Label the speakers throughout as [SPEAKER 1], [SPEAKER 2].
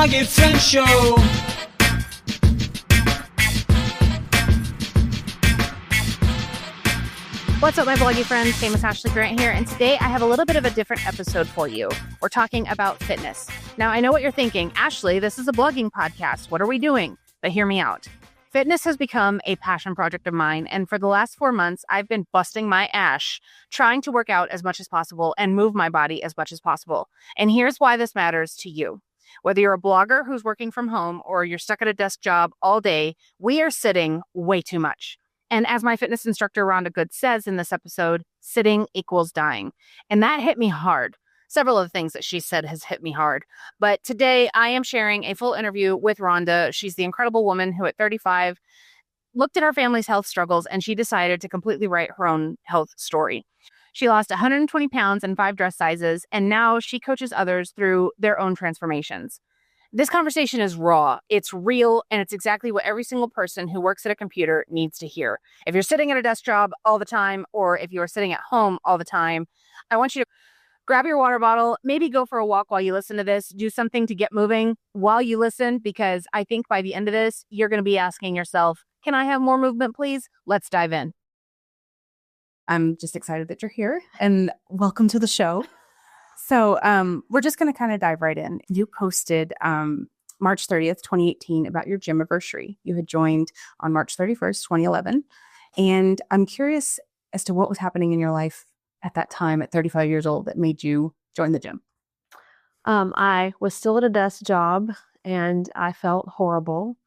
[SPEAKER 1] Bloggy Friend Show.
[SPEAKER 2] What's up, my bloggy friends? Famous Ashley Grant here, and today I have a little bit of a different episode for you. We're talking about fitness. Now, I know what you're thinking. Ashley, this is a blogging podcast. What are we doing? But hear me out. Fitness has become a passion project of mine, and for the last 4 months, I've been busting my ass trying to work out as much as possible and move my body as much as possible. And here's why this matters to you. Whether you're a blogger who's working from home or you're stuck at a desk job all day, we are sitting way too much. And as my fitness instructor, Rhonda Goode, says in this episode, sitting equals dying. And that hit me hard. Several of the things that she said has hit me hard. But today I am sharing a full interview with Rhonda. She's the incredible woman who at 35 looked at her family's health struggles and she decided to completely write her own health story. She lost 120 pounds in 5 dress sizes, and now she coaches others through their own transformations. This conversation is raw, it's real, and it's exactly what every single person who works at a computer needs to hear. If you're sitting at a desk job all the time, or if you're sitting at home all the time, I want you to grab your water bottle, maybe go for a walk while you listen to this, do something to get moving while you listen, because I think by the end of this, you're going to be asking yourself, can I have more movement, please? Let's dive in. I'm just excited that you're here, and welcome to the show. So we're just going to kind of dive right in. You posted March 30th, 2018 about your gym anniversary. You had joined on March 31st, 2011. And I'm curious as to what was happening in your life at that time at 35 years old that made you join the gym.
[SPEAKER 3] I was still at a desk job and I felt horrible.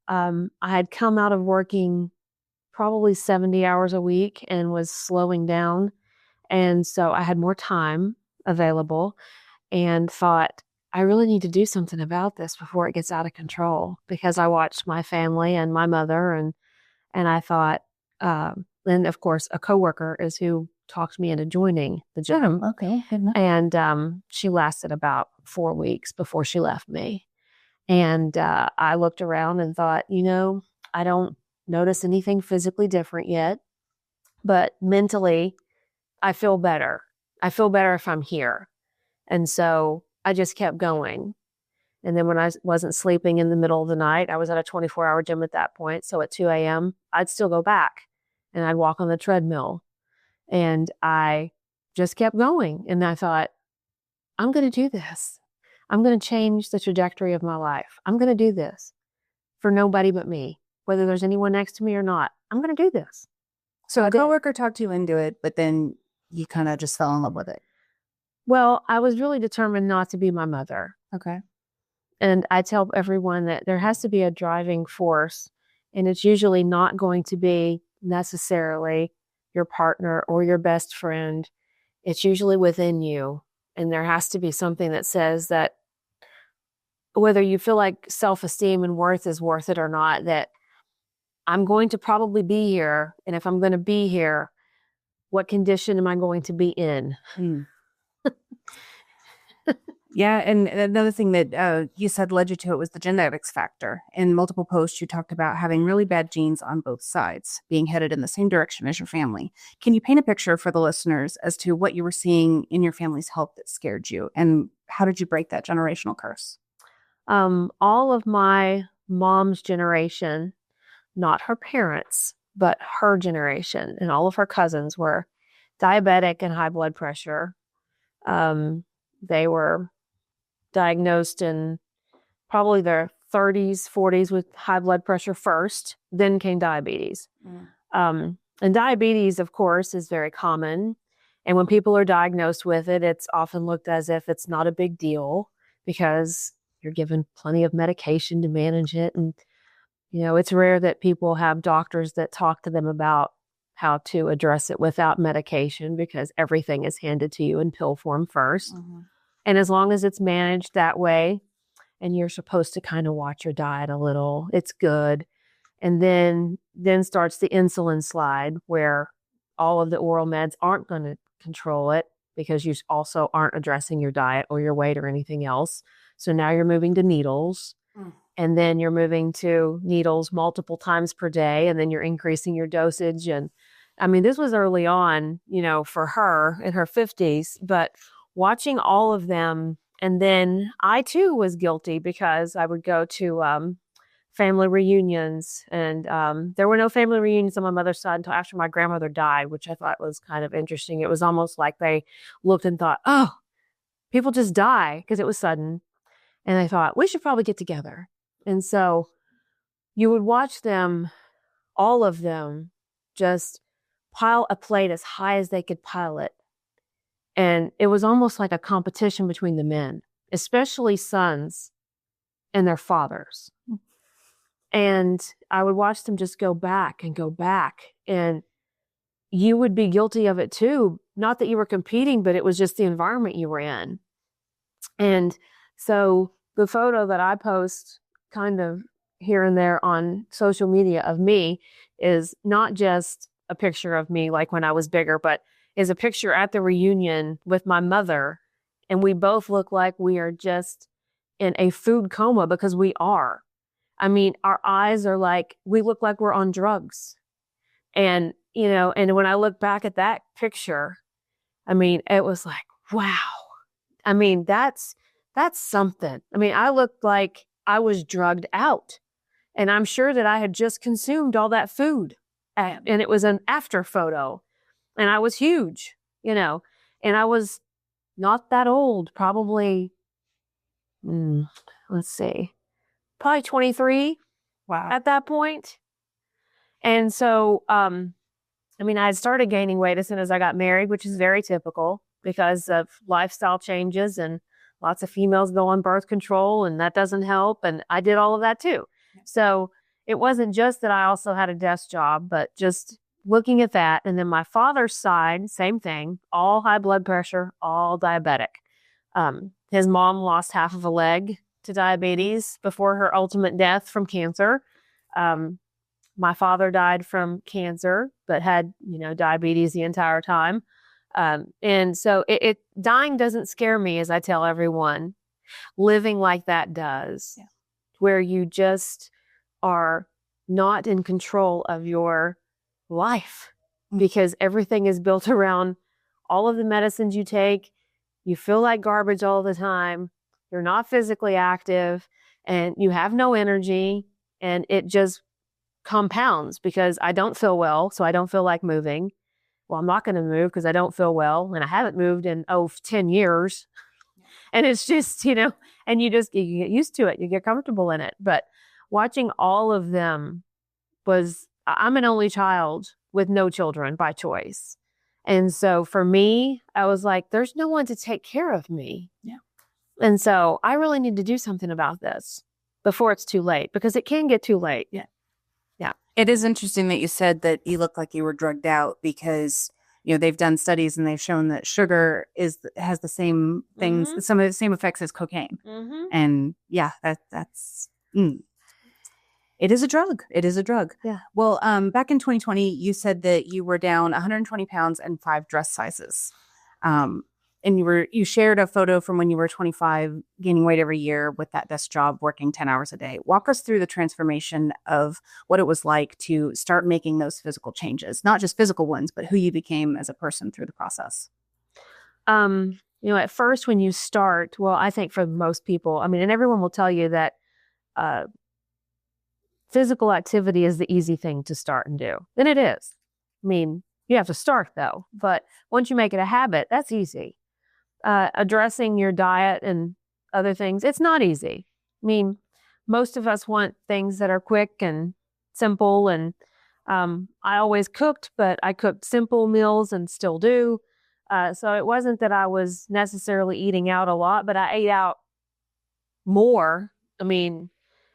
[SPEAKER 3] I had come out of working probably 70 hours a week and was slowing down. And so I had more time available and thought, I really need to do something about this before it gets out of control, because I watched my family and my mother and I thought, and of course a coworker is who talked me into joining the gym.
[SPEAKER 2] Okay. Good enough.
[SPEAKER 3] And she lasted about 4 weeks before she left me. And I looked around and thought, I don't notice anything physically different yet, but mentally I feel better. I feel better if I'm here. And so I just kept going. And then when I wasn't sleeping in the middle of the night, I was at a 24-hour gym at that point. So at 2 a.m., I'd still go back and I'd walk on the treadmill. And I just kept going. And I thought, I'm going to do this. I'm going to change the trajectory of my life. I'm going to do this for nobody but me, whether there's anyone next to me or not. I'm going to do this.
[SPEAKER 2] So a coworker talked you into it, but then you kind of just fell in love with it.
[SPEAKER 3] Well, I was really determined not to be my mother.
[SPEAKER 2] Okay.
[SPEAKER 3] And I tell everyone that there has to be a driving force, and it's usually not going to be necessarily your partner or your best friend. It's usually within you. And there has to be something that says that whether you feel like self-esteem and worth is worth it or not, that I'm going to probably be here. And if I'm going to be here, what condition am I going to be in?
[SPEAKER 2] Yeah. And another thing that you said led you to it was the genetics factor. In multiple posts, you talked about having really bad genes on both sides, being headed in the same direction as your family. Can you paint a picture for the listeners as to what you were seeing in your family's health that scared you? And how did you break that generational curse?
[SPEAKER 3] All of my mom's generation, not her parents, but her generation and all of her cousins were diabetic and high blood pressure. They were diagnosed in probably their 30s, 40s with high blood pressure first, then came diabetes. And diabetes, of course, is very common. And when people are diagnosed with it, it's often looked as if it's not a big deal because you're given plenty of medication to manage it. And, it's rare that people have doctors that talk to them about how to address it without medication, because everything is handed to you in pill form first. Mm-hmm. And as long as it's managed that way, and you're supposed to kind of watch your diet a little, it's good. And then starts the insulin slide, where all of the oral meds aren't going to control it because you also aren't addressing your diet or your weight or anything else. So now you're moving to needles. And then you're moving to needles multiple times per day, and then you're increasing your dosage. And I mean, this was early on, for her in her 50s, but watching all of them And then I too was guilty because I would go to family reunions, and there were no family reunions on my mother's side until after my grandmother died, which I thought was kind of interesting. It was almost like they looked and thought, oh, people just die, because it was sudden. And they thought, we should probably get together. And so you would watch them, all of them, just pile a plate as high as they could pile it. And it was almost like a competition between the men, especially sons and their fathers. And I would watch them just go back and go back. And you would be guilty of it too. Not that you were competing, but it was just the environment you were in. And so the photo that I post kind of here and there on social media of me is not just a picture of me like when I was bigger, but is a picture at the reunion with my mother. And we both look like we are just in a food coma, because we are. I mean, our eyes are like, we look like we're on drugs. And, you know, and when I look back at that picture, I mean, it was like, wow. I mean, that's something. I mean, I looked like I was drugged out. And I'm sure that I had just consumed all that food. And it was an after photo. And I was huge, you know. And I was not that old, probably, let's see, probably 23.
[SPEAKER 2] Wow.
[SPEAKER 3] At that point. And so, I mean, I had started gaining weight as soon as I got married, which is very typical because of lifestyle changes, and lots of females go on birth control, and that doesn't help. And I did all of that too. So it wasn't just that I also had a desk job, but just looking at that. And then my father's side, same thing, all high blood pressure, all diabetic. His mom lost half of a leg to diabetes before her ultimate death from cancer. My father died from cancer, but had, you know, diabetes the entire time. And so dying doesn't scare me, as I tell everyone. Living like that does, where you just are not in control of your life, because everything is built around all of the medicines you take. You feel like garbage all the time. You're not physically active, and you have no energy, and it just compounds because I don't feel well, so I don't feel like moving. Well, I'm not going to move because I don't feel well, and I haven't moved in 10 years. And it's just, you know, and you get used to it. You get comfortable in it. But watching all of them I'm an only child with no children by choice. And so for me, I was like, there's no one to take care of me.
[SPEAKER 2] Yeah.
[SPEAKER 3] And so I really need to do something about this before it's too late, because it can get too late.
[SPEAKER 2] Yeah.
[SPEAKER 3] Yeah.
[SPEAKER 2] It is interesting that you said that you look like you were drugged out, because, you know, they've done studies and they've shown that sugar has the same things, some of the same effects as cocaine. And yeah, that's it is a drug. It is a drug.
[SPEAKER 3] Yeah.
[SPEAKER 2] Well, back in 2020, you said that you were down 120 pounds and 5 dress sizes. And you shared a photo from when you were 25, gaining weight every year with that desk job, working 10 hours a day. Walk us through the transformation of what it was like to start making those physical changes, not just physical ones, but who you became as a person through the process.
[SPEAKER 3] You know, at first when you start, well, I think for most people, I mean, and everyone will tell you that physical activity is the easy thing to start and do. And it is. I mean, you have to start though. But once you make it a habit, that's easy. Addressing your diet and other things, it's not easy. I mean, most of us want things that are quick and simple. And I always cooked, but I cooked simple meals and still do. So it wasn't that I was necessarily eating out a lot, but I ate out more. I mean,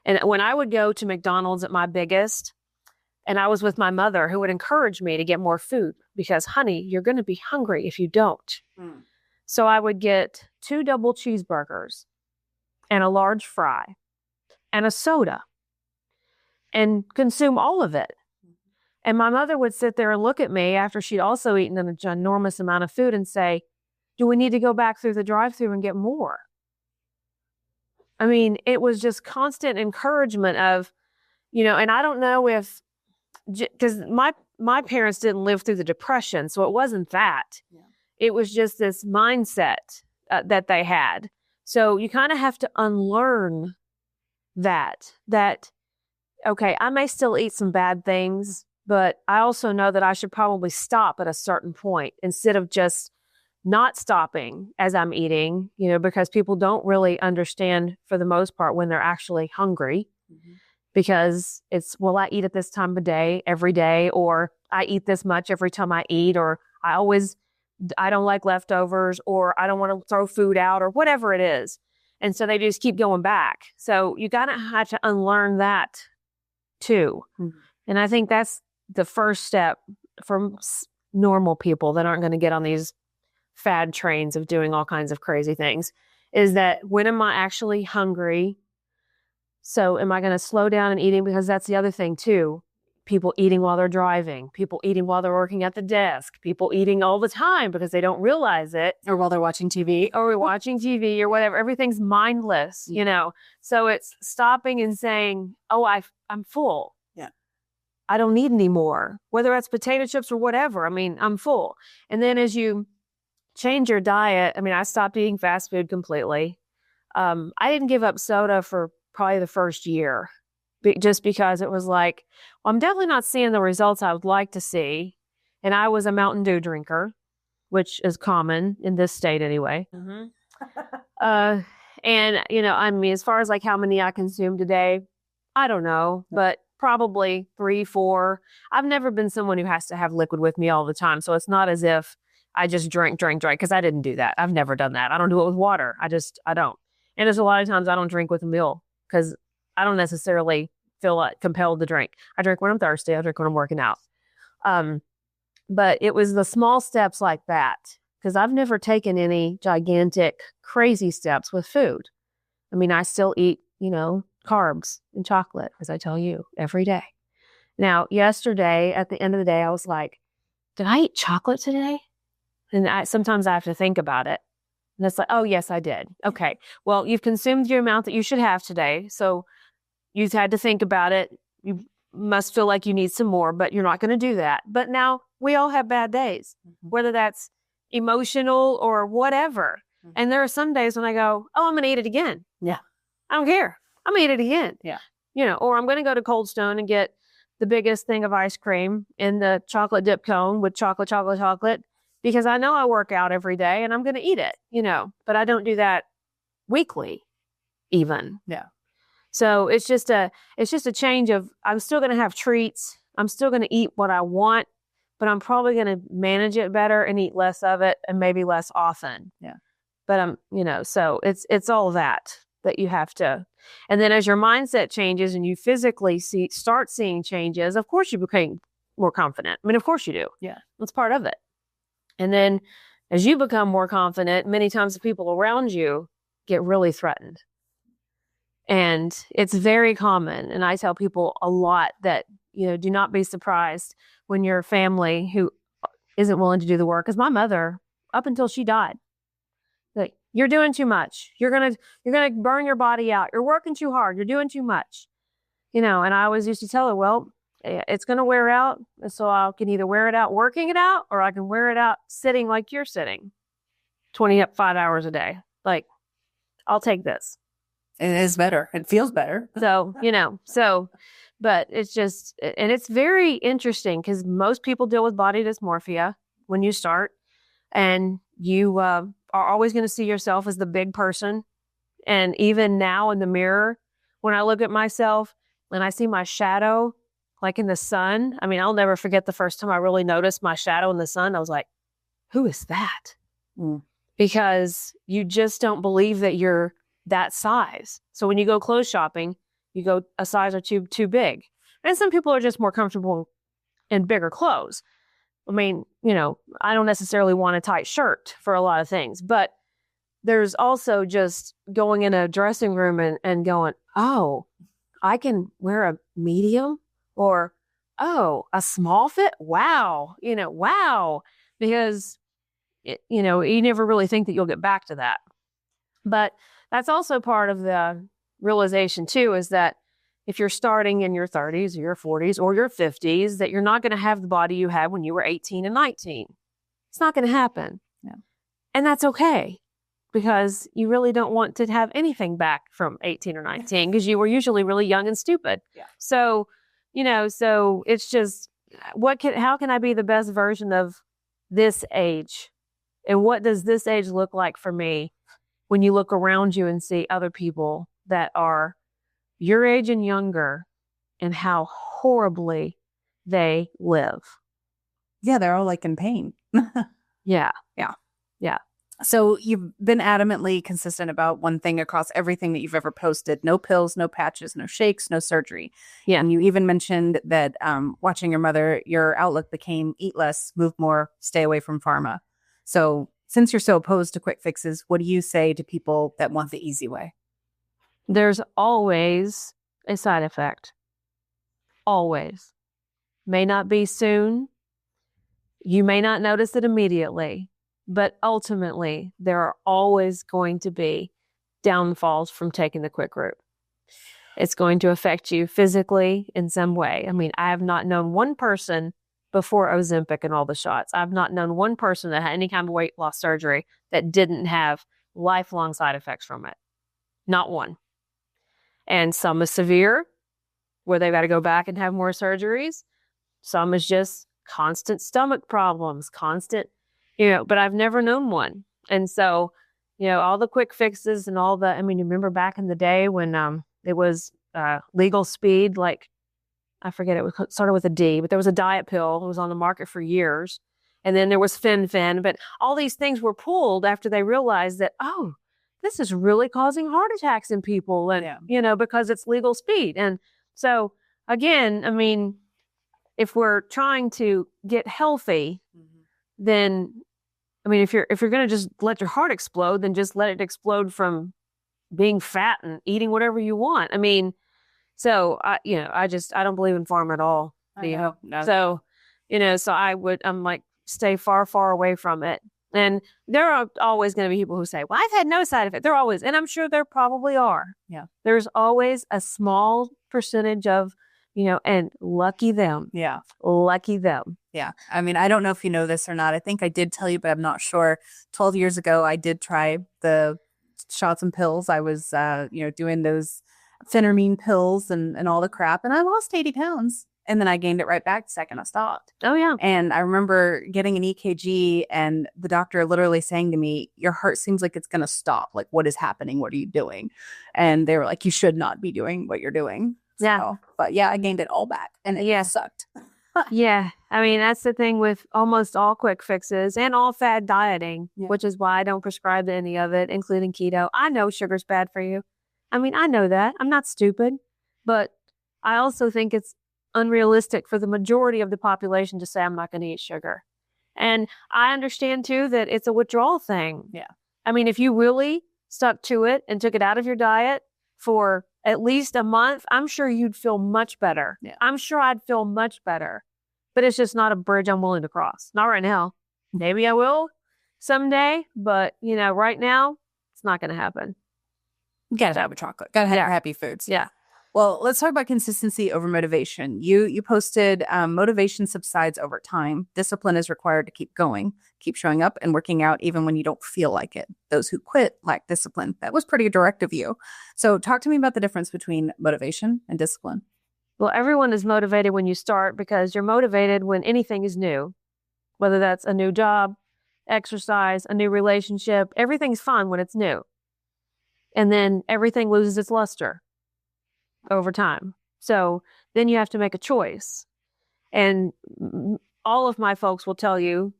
[SPEAKER 3] and when I would go to McDonald's at my biggest, and I was with my mother, who would encourage me to get more food because, honey, you're going to be hungry if you don't. So I would get 2 double cheeseburgers and a large fry and a soda and consume all of it. And my mother would sit there and look at me after she'd also eaten an enormous amount of food and say, do we need to go back through the drive-thru and get more? I mean, it was just constant encouragement of, you know, and I don't know if, because my parents didn't live through the Depression, so it wasn't that. Yeah. It was just this mindset that they had So you kind of have to unlearn that, okay, I may still eat some bad things, but I also know that I should probably stop at a certain point instead of just not stopping as I'm eating, because people don't really understand for the most part when they're actually hungry, because it's, well, I eat at this time of day every day, or I eat this much every time I eat, or I don't like leftovers, or I don't want to throw food out, or whatever it is. And so they just keep going back. So you got to have to unlearn that too. And I think that's the first step for normal people that aren't going to get on these fad trains of doing all kinds of crazy things, is that when am I actually hungry? So am I going to slow down in eating? Because that's the other thing too. People eating while they're driving, people eating while they're working at the desk, people eating all the time because they don't realize it.
[SPEAKER 2] Or while they're watching TV.
[SPEAKER 3] Or watching TV or whatever. Everything's mindless, So it's stopping and saying, oh, I'm full.
[SPEAKER 2] Yeah.
[SPEAKER 3] I don't need any more, whether that's potato chips or whatever. I mean, I'm full. And then as you change your diet, I stopped eating fast food completely. I didn't give up soda for probably the first year, just because it was like, well, I'm definitely not seeing the results I would like to see. And I was a Mountain Dew drinker, which is common in this state anyway. And, as far as like how many I consumed a day, I don't know, but probably 3, 4. I've never been someone who has to have liquid with me all the time. So it's not as if I just drink, because I didn't do that. I've never done that. I don't do it with water. I don't. And there's a lot of times I don't drink with a meal because I don't necessarily feel like compelled to drink. I drink when I'm thirsty. I drink when I'm working out. But it was the small steps like that, because I've never taken any gigantic, crazy steps with food. I still eat, carbs and chocolate, as I tell you, every day. Now, yesterday, at the end of the day, I was like, did I eat chocolate today? And sometimes I have to think about it. And it's like, oh, yes, I did. Okay. Well, you've consumed your amount that you should have today. So you've had to think about it. You must feel like you need some more, but you're not going to do that. But now we all have bad days, whether that's emotional or whatever. And there are some days when I go, oh, I'm going to eat it again.
[SPEAKER 2] Yeah.
[SPEAKER 3] I don't care. I'm going to eat it again.
[SPEAKER 2] Yeah.
[SPEAKER 3] Or I'm going to go to Cold Stone and get the biggest thing of ice cream in the chocolate dip cone with chocolate, because I know I work out every day and I'm going to eat it, but I don't do that weekly even.
[SPEAKER 2] Yeah.
[SPEAKER 3] So it's just a change of, I'm still going to have treats. I'm still going to eat what I want, but I'm probably going to manage it better and eat less of it and maybe less often.
[SPEAKER 2] Yeah.
[SPEAKER 3] But so it's all that you have to. And then as your mindset changes and you physically start seeing changes, of course you become more confident. Of course you do.
[SPEAKER 2] Yeah.
[SPEAKER 3] That's part of it. And then as you become more confident, many times the people around you get really threatened. And it's very common. And I tell people a lot that, do not be surprised when your family who isn't willing to do the work. Because my mother, up until she died, like, you're doing too much. You're gonna burn your body out. You're working too hard. You're doing too much. And I always used to tell her, well, it's going to wear out. So I can either wear it out working it out, or I can wear it out sitting like you're sitting 25 hours a day. Like, I'll take this.
[SPEAKER 2] It is better. It feels better.
[SPEAKER 3] So, but it's just, and it's very interesting because most people deal with body dysmorphia when you start, and you are always going to see yourself as the big person. And even now in the mirror, when I look at myself and I see my shadow, like in the sun, I'll never forget the first time I really noticed my shadow in the sun. I was like, who is that? Because you just don't believe that you're that size. So when you go clothes shopping, you go a size or two too big. And some people are just more comfortable in bigger clothes. I don't necessarily want a tight shirt for a lot of things, but there's also just going in a dressing room and going, oh, I can wear a medium, or, oh, a small fit. Wow. Wow. Because, you never really think that you'll get back to that. But that's also part of the realization too, is that if you're starting in your 30s or your 40s or your 50s, that you're not going to have the body you had when you were 18 and 19. It's not going to happen.
[SPEAKER 2] Yeah.
[SPEAKER 3] And that's okay. because you really don't want to have anything back from 18 or 19 because you were usually really young and stupid.
[SPEAKER 2] Yeah.
[SPEAKER 3] So, so it's just how can I be the best version of this age? And what does this age look like for me when you look around you and see other people that are your age and younger and how horribly they live?
[SPEAKER 2] Yeah, they're all like in pain.
[SPEAKER 3] Yeah.
[SPEAKER 2] Yeah.
[SPEAKER 3] Yeah.
[SPEAKER 2] So you've been adamantly consistent about one thing across everything that you've ever posted: no pills, no patches, no shakes, no surgery.
[SPEAKER 3] Yeah.
[SPEAKER 2] And you even mentioned that watching your mother, your outlook became eat less, move more, stay away from pharma. So since you're so opposed to quick fixes, what do you say to people that want the easy way?
[SPEAKER 3] There's always a side effect. Always. May not be soon. You may not notice it immediately, but ultimately, there are always going to be downfalls from taking the quick route. It's going to affect you physically in some way. I mean, I have not known one person before Ozempic and all the shots. I've not known one person that had any kind of weight loss surgery that didn't have lifelong side effects from it. Not one. And some is severe, where they've got to go back and have more surgeries. Some is just constant stomach problems, but I've never known one. And so, all the quick fixes and all you remember back in the day when it was legal speed, like, I forget, it started with a D, but there was a diet pill that was on the market for years. And then there was Fen-Phen, but all these things were pulled after they realized that, oh, this is really causing heart attacks in people, and, because it's legal speed. And so, again, if we're trying to get healthy, then, if you're going to just let your heart explode, then just let it explode from being fat and eating whatever you want. So I don't believe in pharma at all.
[SPEAKER 2] No.
[SPEAKER 3] So, I'm like, stay far, far away from it. And there are always going to be people who say, well, I've had no side effect. There always, and I'm sure there probably are.
[SPEAKER 2] Yeah.
[SPEAKER 3] There's always a small percentage of, and lucky them.
[SPEAKER 2] Yeah.
[SPEAKER 3] Lucky them.
[SPEAKER 2] Yeah. I don't know if you know this or not. I think I did tell you, but I'm not sure. 12 years ago, I did try the shots and pills. I was, doing those phentermine pills and all the crap, and I lost 80 pounds. And then I gained it right back the second I stopped.
[SPEAKER 3] Oh, yeah.
[SPEAKER 2] And I remember getting an EKG and the doctor literally saying to me, your heart seems like it's going to stop. Like, what is happening? What are you doing? And they were like, you should not be doing what you're doing.
[SPEAKER 3] Yeah.
[SPEAKER 2] So, but yeah, I gained it all back and it sucked.
[SPEAKER 3] Yeah. That's the thing with almost all quick fixes and all fad dieting, which is why I don't prescribe to any of it, including keto. I know sugar's bad for you. I know that. I'm not stupid, but I also think it's unrealistic for the majority of the population to say, I'm not going to eat sugar. And I understand too that it's a withdrawal thing.
[SPEAKER 2] Yeah.
[SPEAKER 3] If you really stuck to it and took it out of your diet for at least a month, I'm sure you'd feel much better.
[SPEAKER 2] Yeah.
[SPEAKER 3] I'm sure I'd feel much better, but it's just not a bridge I'm willing to cross. Not right now. Maybe I will someday, but right now it's not going to happen.
[SPEAKER 2] You gotta have a chocolate. Gotta have your happy foods.
[SPEAKER 3] Yeah.
[SPEAKER 2] Well, let's talk about consistency over motivation. You posted motivation subsides over time. Discipline is required to keep going, keep showing up and working out even when you don't feel like it. Those who quit lack discipline. That was pretty direct of you. So talk to me about the difference between motivation and discipline.
[SPEAKER 3] Well, everyone is motivated when you start because you're motivated when anything is new, whether that's a new job, exercise, a new relationship. Everything's fun when it's new. And then everything loses its luster over time. So then you have to make a choice. And all of my folks will tell you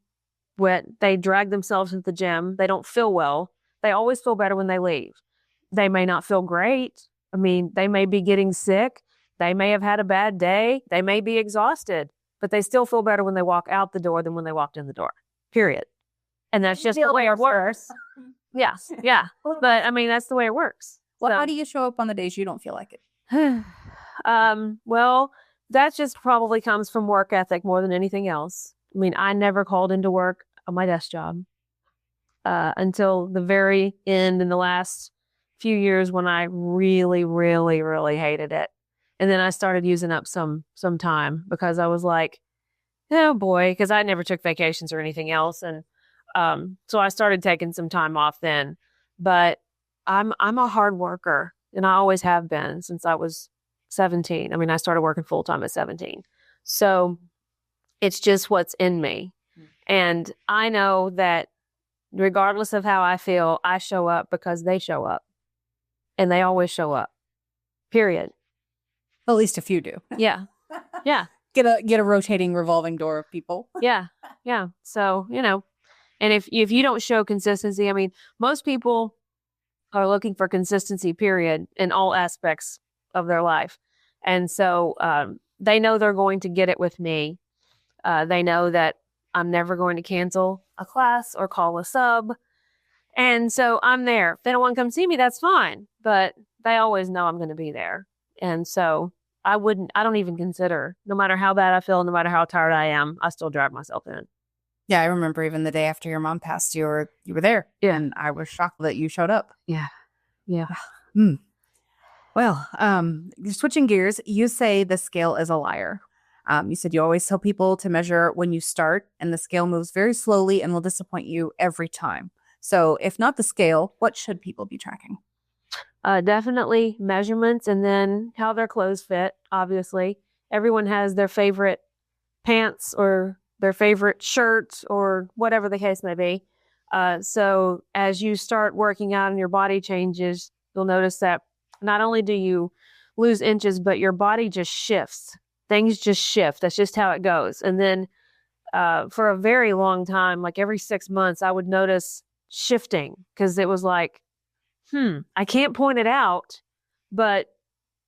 [SPEAKER 3] when they drag themselves into the gym, they don't feel well. They always feel better when they leave. They may not feel great. They may be getting sick. They may have had a bad day. They may be exhausted, but they still feel better when they walk out the door than when they walked in the door, period. And that's just the way it works. Yeah. Yeah. But that's the way it works.
[SPEAKER 2] Well, how do you show up on the days you don't feel like it?
[SPEAKER 3] Well, that just probably comes from work ethic more than anything else. I never called into work on my desk job until the very end in the last few years when I really, really, really hated it. And then I started using up some time because I was like, oh boy, because I never took vacations or anything else. And so I started taking some time off then. but I'm a hard worker, and I always have been since I was 17. I mean, I started working full time at 17. So it's just what's in me. And I know that regardless of how I feel, I show up because they show up, and they always show up, period.
[SPEAKER 1] Well, at least a few do.
[SPEAKER 3] Yeah. Yeah.
[SPEAKER 1] Get a rotating revolving door of people.
[SPEAKER 3] Yeah. Yeah. So, and if you don't show consistency, I mean, most people are looking for consistency, period, in all aspects of their life. And so they know they're going to get it with me. They know that I'm never going to cancel a class or call a sub. And so I'm there. If they don't want to come see me, that's fine. But they always know I'm going to be there. And so I don't even consider, no matter how bad I feel, no matter how tired I am, I still drive myself in.
[SPEAKER 1] Yeah, I remember even the day after your mom passed, you were there.
[SPEAKER 3] Yeah.
[SPEAKER 1] And I was shocked that you showed up.
[SPEAKER 3] Yeah. Yeah.
[SPEAKER 1] Well, switching gears, you say the scale is a liar. You said you always tell people to measure when you start, and the scale moves very slowly and will disappoint you every time. So if not the scale, what should people be tracking?
[SPEAKER 3] Definitely measurements, and then how their clothes fit, obviously. Everyone has their favorite pants or their favorite shirt or whatever the case may be. So as you start working out and your body changes, you'll notice that not only do you lose inches, but your body just shifts. Things just shift. That's just how it goes. And then for a very long time, like every 6 months, I would notice shifting because it was like, I can't point it out, but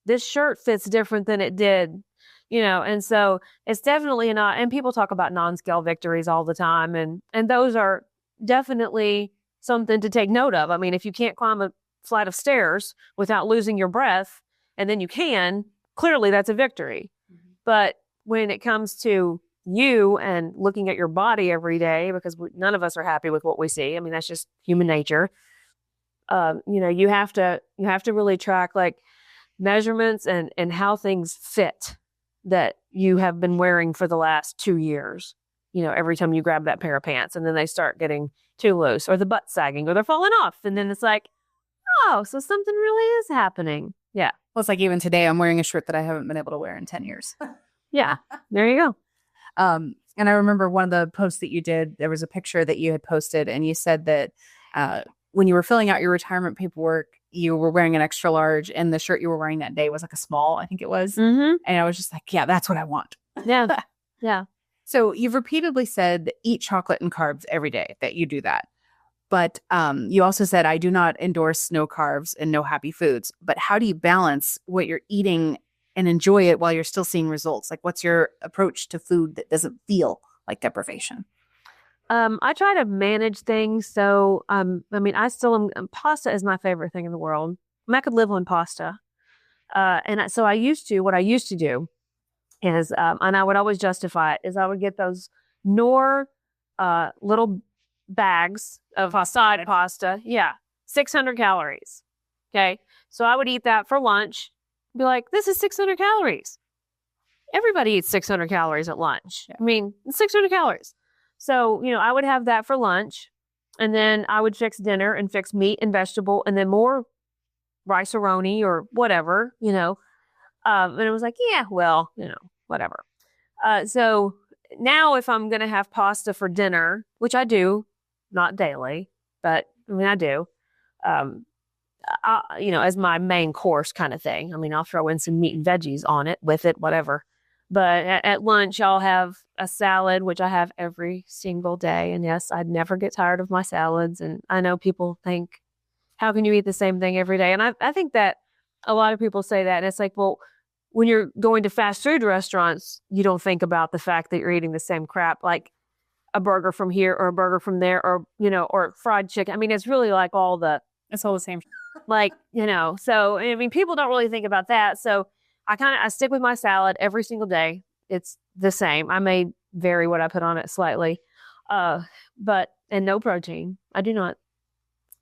[SPEAKER 3] this shirt fits different than it did, and so it's definitely not, and people talk about non-scale victories all the time. And those are definitely something to take note of. I mean, if you can't climb a flight of stairs without losing your breath, and then you can, clearly that's a victory. Mm-hmm. But when it comes to you and looking at your body every day, because none of us are happy with what we see. I mean, that's just human nature. You have to really track like measurements and how things fit that you have been wearing for the last 2 years. Every time you grab that pair of pants and then they start getting too loose or the butt sagging or they're falling off. And then it's like, oh, so something really is happening. Yeah.
[SPEAKER 1] Well, it's like even today I'm wearing a shirt that I haven't been able to wear in 10 years.
[SPEAKER 3] Yeah. There you go.
[SPEAKER 1] And I remember one of the posts that you did, there was a picture that you had posted and you said that when you were filling out your retirement paperwork, you were wearing an extra large and the shirt you were wearing that day was like a small, I think it was. Mm-hmm. And I was just like, yeah, that's what I want.
[SPEAKER 3] Yeah. Yeah.
[SPEAKER 1] So you've repeatedly said eat chocolate and carbs every day, that you do that. But you also said, I do not endorse no carbs and no happy foods. But how do you balance what you're eating and enjoy it while you're still seeing results? Like, what's your approach to food that doesn't feel like deprivation?
[SPEAKER 3] I try to manage things. So, I mean, I still am, pasta is my favorite thing in the world. I could live on pasta. So what I used to do is, and I would always justify it, is I would get those Knorr little bags of side pasta. Yeah. 600 calories. Okay. So I would eat that for lunch. Be like, this is 600 calories. Everybody eats 600 calories at lunch. Yeah. I mean, it's 600 calories. So, I would have that for lunch, and then I would fix dinner and fix meat and vegetable and then more rice-a-roni or whatever, and it was like, yeah, well, whatever. So now if I'm going to have pasta for dinner, which I do, not daily, but I mean, I do, as my main course kind of thing. I mean, I'll throw in some meat and veggies on it, with it, whatever. But at lunch, I'll have a salad, which I have every single day. And yes, I'd never get tired of my salads. And I know people think, how can you eat the same thing every day? And I think that a lot of people say that. And it's like, well, when you're going to fast food restaurants, you don't think about the fact that you're eating the same crap, like a burger from here or a burger from there or, or fried chicken. I mean, it's really like
[SPEAKER 1] it's all the same.
[SPEAKER 3] Like, so, I mean, people don't really think about that. So I stick with my salad every single day. It's the same. I may vary what I put on it slightly, and no protein. I do not.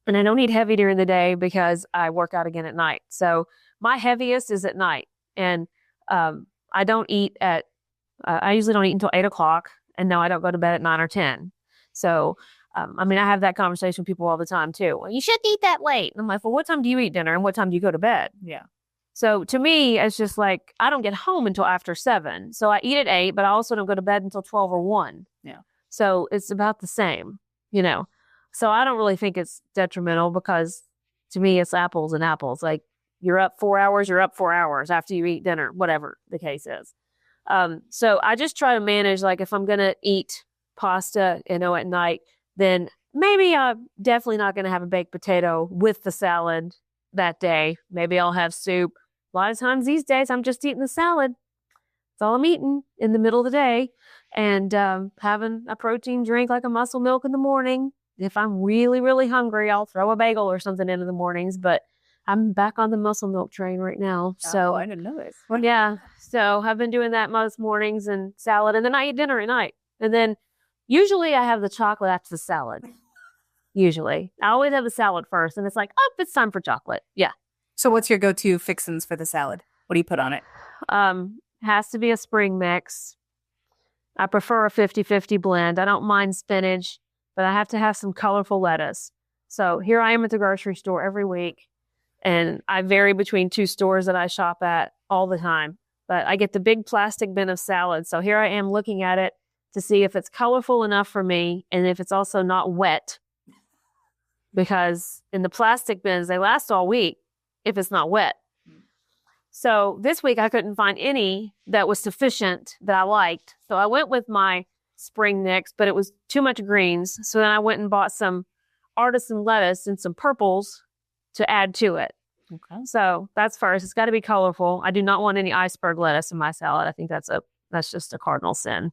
[SPEAKER 3] And I don't eat heavy during the day because I work out again at night. So my heaviest is at night. And I don't eat I usually don't eat until 8 o'clock. And no, I don't go to bed at 9 or 10. So I mean, I have that conversation with people all the time too. Well, you shouldn't eat that late. And I'm like, well, what time do you eat dinner and what time do you go to bed?
[SPEAKER 1] Yeah.
[SPEAKER 3] So to me, it's just like, I don't get home until after 7. So I eat at 8, but I also don't go to bed until 12 or 1.
[SPEAKER 1] Yeah.
[SPEAKER 3] So it's about the same, So I don't really think it's detrimental because to me, it's apples and apples. Like you're up 4 hours, you're up 4 hours after you eat dinner, whatever the case is. So I just try to manage, like if I'm going to eat pasta, at night, then maybe I'm definitely not going to have a baked potato with the salad that day. Maybe I'll have soup. A lot of times these days, I'm just eating the salad. That's all I'm eating in the middle of the day. And having a protein drink like a muscle milk in the morning. If I'm really, really hungry, I'll throw a bagel or something in the mornings. But I'm back on the muscle milk train right now. So
[SPEAKER 1] I didn't know this.
[SPEAKER 3] Yeah. So I've been doing that most mornings and salad. And then I eat dinner at night. And then usually I have the chocolate after the salad. Usually. I always have the salad first. And it's like, oh, it's time for chocolate. Yeah.
[SPEAKER 1] So what's your go-to fixins for the salad? What do you put on it?
[SPEAKER 3] Has to be a spring mix. I prefer a 50-50 blend. I don't mind spinach, but I have to have some colorful lettuce. So here I am at the grocery store every week, and I vary between 2 stores that I shop at all the time. But I get the big plastic bin of salad. So here I am looking at it to see if it's colorful enough for me and if it's also not wet. Because in the plastic bins, they last all week if it's not wet. So this week I couldn't find any that was sufficient that I liked. So I went with my spring mix, but it was too much greens. So then I went and bought some artisan lettuce and some purples to add to it. Okay. So that's first. It's got to be colorful. I do not want any iceberg lettuce in my salad. I think that's just a cardinal sin.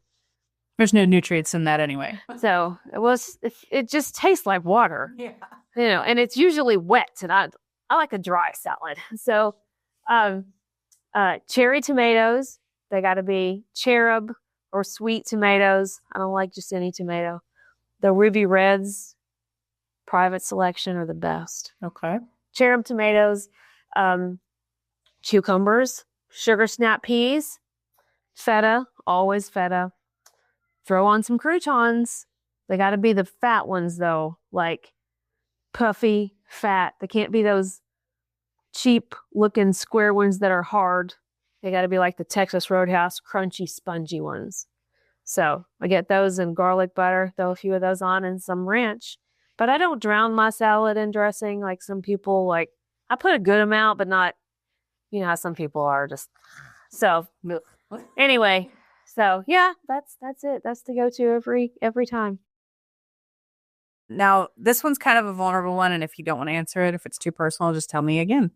[SPEAKER 1] There's no nutrients in that anyway.
[SPEAKER 3] So it just tastes like water.
[SPEAKER 1] Yeah.
[SPEAKER 3] And it's usually wet, and I like a dry salad. So cherry tomatoes, they got to be cherub or sweet tomatoes. I don't like just any tomato. The ruby reds, private selection, are the best.
[SPEAKER 1] Okay.
[SPEAKER 3] Cherub tomatoes, cucumbers, sugar snap peas, feta, always feta. Throw on some croutons. They got to be the fat ones, though, like puffy, fat. They can't be those cheap-looking square ones that are hard. They got to be like the Texas Roadhouse, crunchy, spongy ones. So I get those in garlic butter, throw a few of those on, and some ranch. But I don't drown my salad in dressing like some people. Like I put a good amount, but not, how some people are just. So anyway. So yeah, that's it. That's the go-to every time.
[SPEAKER 1] Now, this one's kind of a vulnerable one, and if you don't want to answer it, if it's too personal, just tell me again.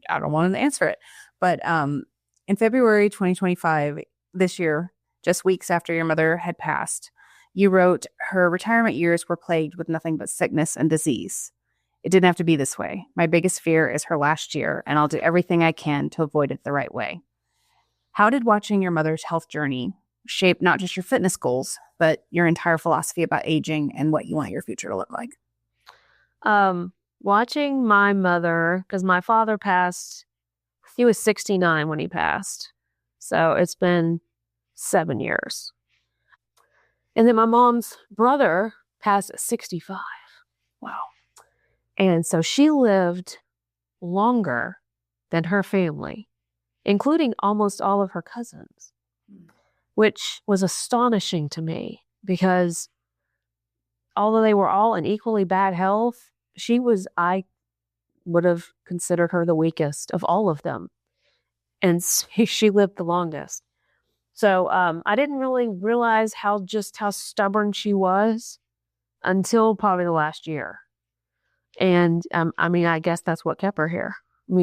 [SPEAKER 1] I don't want to answer it. But in February 2025, this year, just weeks after your mother had passed, you wrote, her retirement years were plagued with nothing but sickness and disease. It didn't have to be this way. My biggest fear is her last year, and I'll do everything I can to avoid it the right way. How did watching your mother's health journey shape not just your fitness goals, but your entire philosophy about aging and what you want your future to look like?
[SPEAKER 3] Watching my mother, because my father passed, he was 69 when he passed. So it's been 7 years. And then my mom's brother passed at 65.
[SPEAKER 1] Wow.
[SPEAKER 3] And so she lived longer than her family, including almost all of her cousins, which was astonishing to me because although they were all in equally bad health, I would have considered her the weakest of all of them. And she lived the longest. So I didn't really realize how stubborn she was until probably the last year. And I guess that's what kept her here.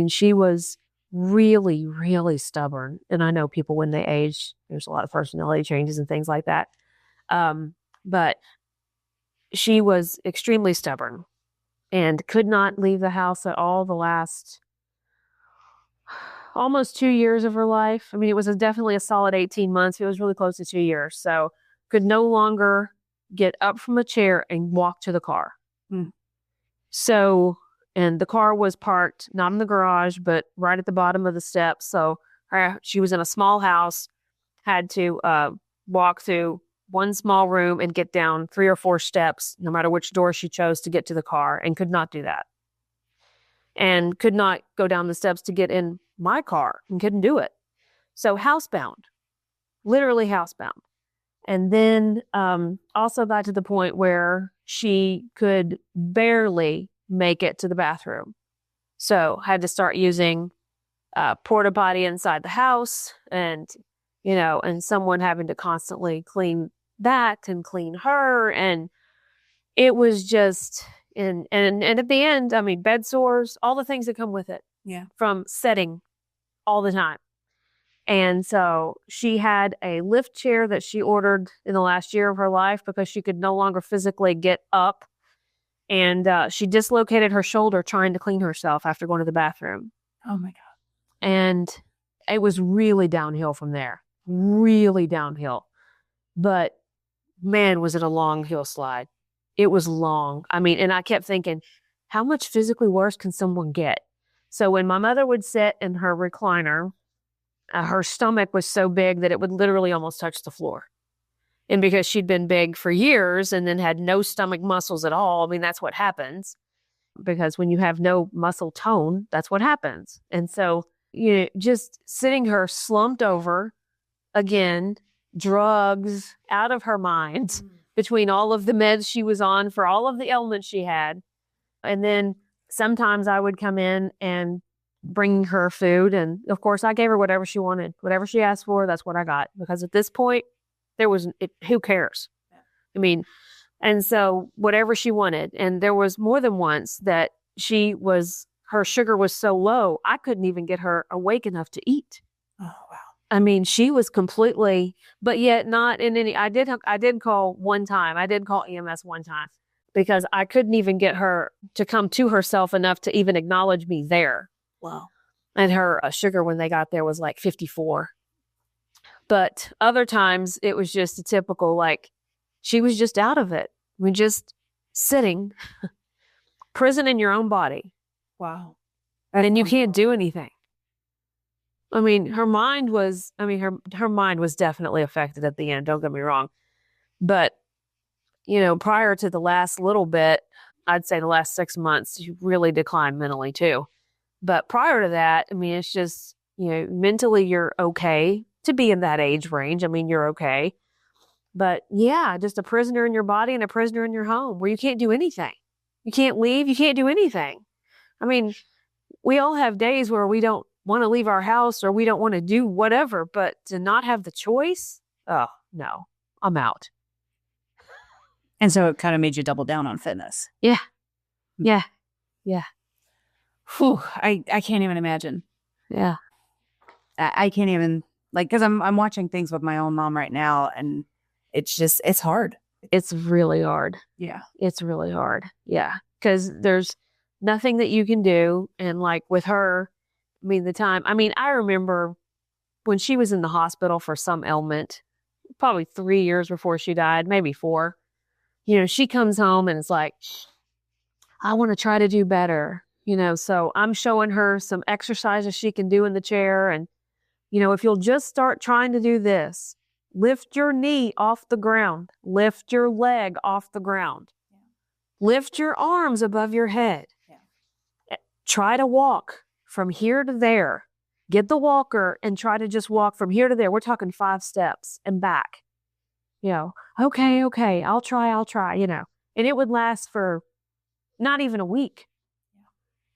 [SPEAKER 3] She was really, really stubborn. And I know people, when they age, there's a lot of personality changes and things like that. But she was extremely stubborn and could not leave the house at all the last almost 2 years of her life. It was definitely a solid 18 months. It was really close to 2 years. So could no longer get up from a chair and walk to the car. So, and the car was parked, not in the garage, but right at the bottom of the steps. So she was in a small house, had to walk through one small room and get down 3 or 4 steps, no matter which door she chose to get to the car, and could not do that. And could not go down the steps to get in my car and couldn't do it. So housebound, literally housebound. And then also got to the point where she could barely make it to the bathroom. So had to start using porta potty inside the house, and and someone having to constantly clean that and clean her. And it was just, and at the end, I mean, bed sores, all the things that come with it.
[SPEAKER 1] Yeah.
[SPEAKER 3] From setting all the time. And so she had a lift chair that she ordered in the last year of her life because she could no longer physically get up. And she dislocated her shoulder trying to clean herself after going to the bathroom.
[SPEAKER 1] Oh my God.
[SPEAKER 3] And it was really downhill from there. Really downhill. But man, was it a long hill slide. It was long. I mean, and I kept thinking, how much physically worse can someone get? So when my mother would sit in her recliner, her stomach was so big that it would literally almost touch the floor. And because she'd been big for years and then had no stomach muscles at all, I mean, that's what happens. Because when you have no muscle tone, that's what happens. And so, just sitting her slumped over, again, drugs out of her mind between all of the meds she was on for all of the ailments she had. And then sometimes I would come in and bring her food. And of course, I gave her whatever she wanted. Whatever she asked for, that's what I got. Because at this point, who cares? I mean, and so whatever she wanted. And there was more than once that her sugar was so low, I couldn't even get her awake enough to eat.
[SPEAKER 1] Oh, wow.
[SPEAKER 3] I mean, she was completely, but yet not in any, I did call one time. I did call EMS one time because I couldn't even get her to come to herself enough to even acknowledge me there.
[SPEAKER 1] Wow.
[SPEAKER 3] And her sugar when they got there was like 54. But other times it was just a typical, like, she was just out of it. I mean, just sitting, prison in your own body.
[SPEAKER 1] Wow.
[SPEAKER 3] And you can't do anything. I mean, her mind was definitely affected at the end. Don't get me wrong. But, prior to the last little bit, I'd say the last 6 months, she really declined mentally too. But prior to that, I mean, it's just, mentally you're okay to be in that age range. I mean, you're okay. But yeah, just a prisoner in your body and a prisoner in your home where you can't do anything. You can't leave. You can't do anything. I mean, we all have days where we don't want to leave our house or we don't want to do whatever, but to not have the choice, oh, no, I'm out.
[SPEAKER 1] And so it kind of made you double down on fitness.
[SPEAKER 3] Yeah. Yeah. Yeah.
[SPEAKER 1] Whew, I can't even imagine.
[SPEAKER 3] Yeah.
[SPEAKER 1] I can't even, because I'm watching things with my own mom right now, and it's hard.
[SPEAKER 3] It's really hard.
[SPEAKER 1] Yeah.
[SPEAKER 3] It's really hard. Yeah. Because there's nothing that you can do. And like with her, I remember when she was in the hospital for some ailment, probably 3 years before she died, maybe 4. She comes home and it's like, I want to try to do better. So I'm showing her some exercises she can do in the chair. And, if you'll just start trying to do this, lift your knee off the ground, lift your leg off the ground, lift your arms above your head, try to walk from here to there, get the walker and try to just walk from here to there. We're talking 5 steps and back, okay, I'll try, and it would last for not even a week.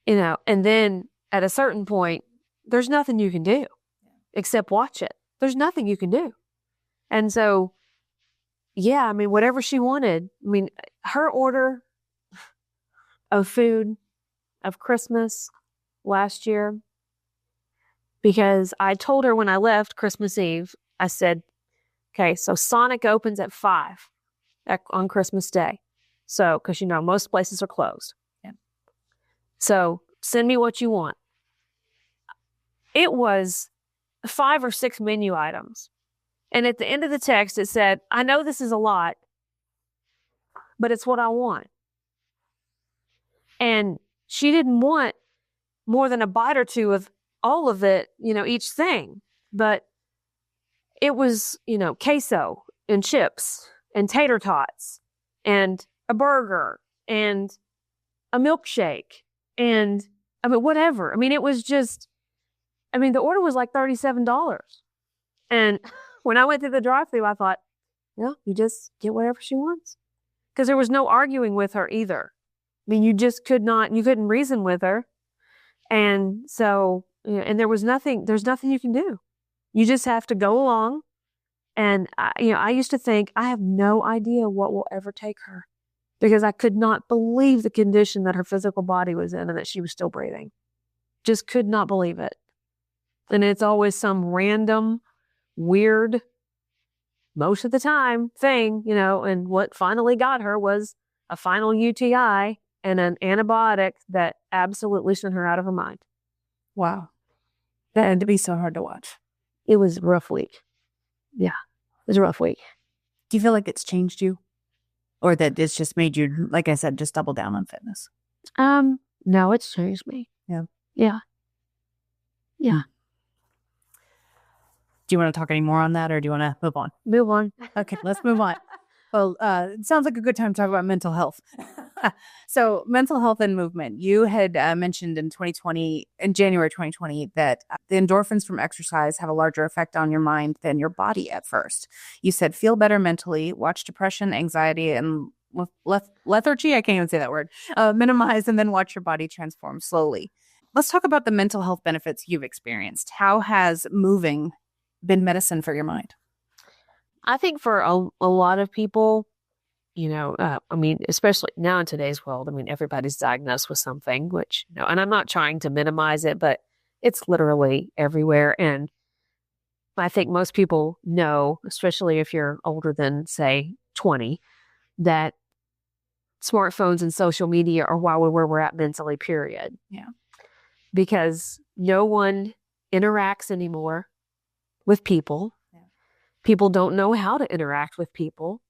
[SPEAKER 3] And then at a certain point, there's nothing you can do except watch it. There's nothing you can do. And so, yeah, whatever she wanted, her order of food of Christmas last year, because I told her when I left Christmas Eve, I said, okay, so Sonic opens at 5 on Christmas Day. So, because most places are closed. So send me what you want. It was 5 or 6 menu items. And at the end of the text, it said, I know this is a lot, but it's what I want. And she didn't want more than a bite or two of all of it, each thing. But it was, queso. and chips and tater tots and a burger and a milkshake and whatever. It was just, the order was like $37. And when I went through the drive-thru, I thought, you just get whatever she wants. Because there was no arguing with her either. You just you couldn't reason with her. And so, and there's nothing you can do. You just have to go along. And I used to think, I have no idea what will ever take her, because I could not believe the condition that her physical body was in and that she was still breathing. Just could not believe it. And it's always some random, weird, most of the time thing, and what finally got her was a final UTI and an antibiotic that absolutely sent her out of her mind.
[SPEAKER 1] Wow. That had to be so hard to watch.
[SPEAKER 3] It was a rough week. Yeah, it was a rough week.
[SPEAKER 1] Do you feel like it's changed you? Or that it's just made you, like I said, just double down on fitness?
[SPEAKER 3] No, it's changed me.
[SPEAKER 1] Yeah.
[SPEAKER 3] Yeah. Yeah.
[SPEAKER 1] Do you want to talk any more on that, or do you want to move on?
[SPEAKER 3] Move on.
[SPEAKER 1] Okay, let's move on. Well, it sounds like a good time to talk about mental health. So mental health and movement. You had mentioned in January 2020, that the endorphins from exercise have a larger effect on your mind than your body at first. You said, feel better mentally, watch depression, anxiety, and lethargy. I can't even say that word. Minimize, and then watch your body transform slowly. Let's talk about the mental health benefits you've experienced. How has moving been medicine for your mind?
[SPEAKER 3] I think for a lot of people, especially now in today's world, everybody's diagnosed with something, which, and I'm not trying to minimize it, but it's literally everywhere. And I think most people know, especially if you're older than, say, 20, that smartphones and social media are why we're where we're at mentally, period.
[SPEAKER 1] Yeah.
[SPEAKER 3] Because no one interacts anymore with people.
[SPEAKER 1] Yeah.
[SPEAKER 3] People don't know how to interact with people.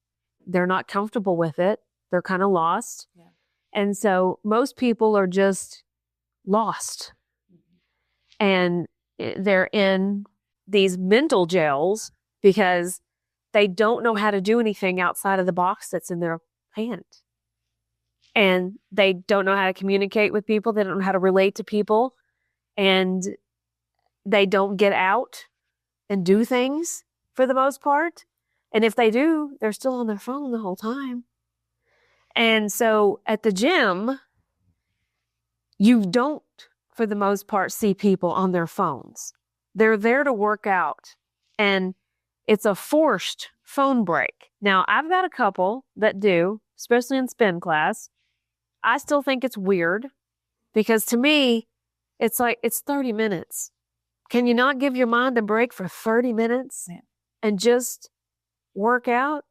[SPEAKER 3] They're not comfortable with it. They're kind of lost.
[SPEAKER 1] Yeah.
[SPEAKER 3] And so most people are just lost. Mm-hmm. And they're in these mental jails because they don't know how to do anything outside of the box that's in their hand. And they don't know how to communicate with people. They don't know how to relate to people. And they don't get out and do things for the most part. And if they do, they're still on their phone the whole time. And so at the gym, you don't, for the most part, see people on their phones. They're there to work out. And it's a forced phone break. Now, I've got a couple that do, especially in spin class. I still think it's weird because to me, it's like, it's 30 minutes. Can you not give your mind a break for 30 minutes and just work out?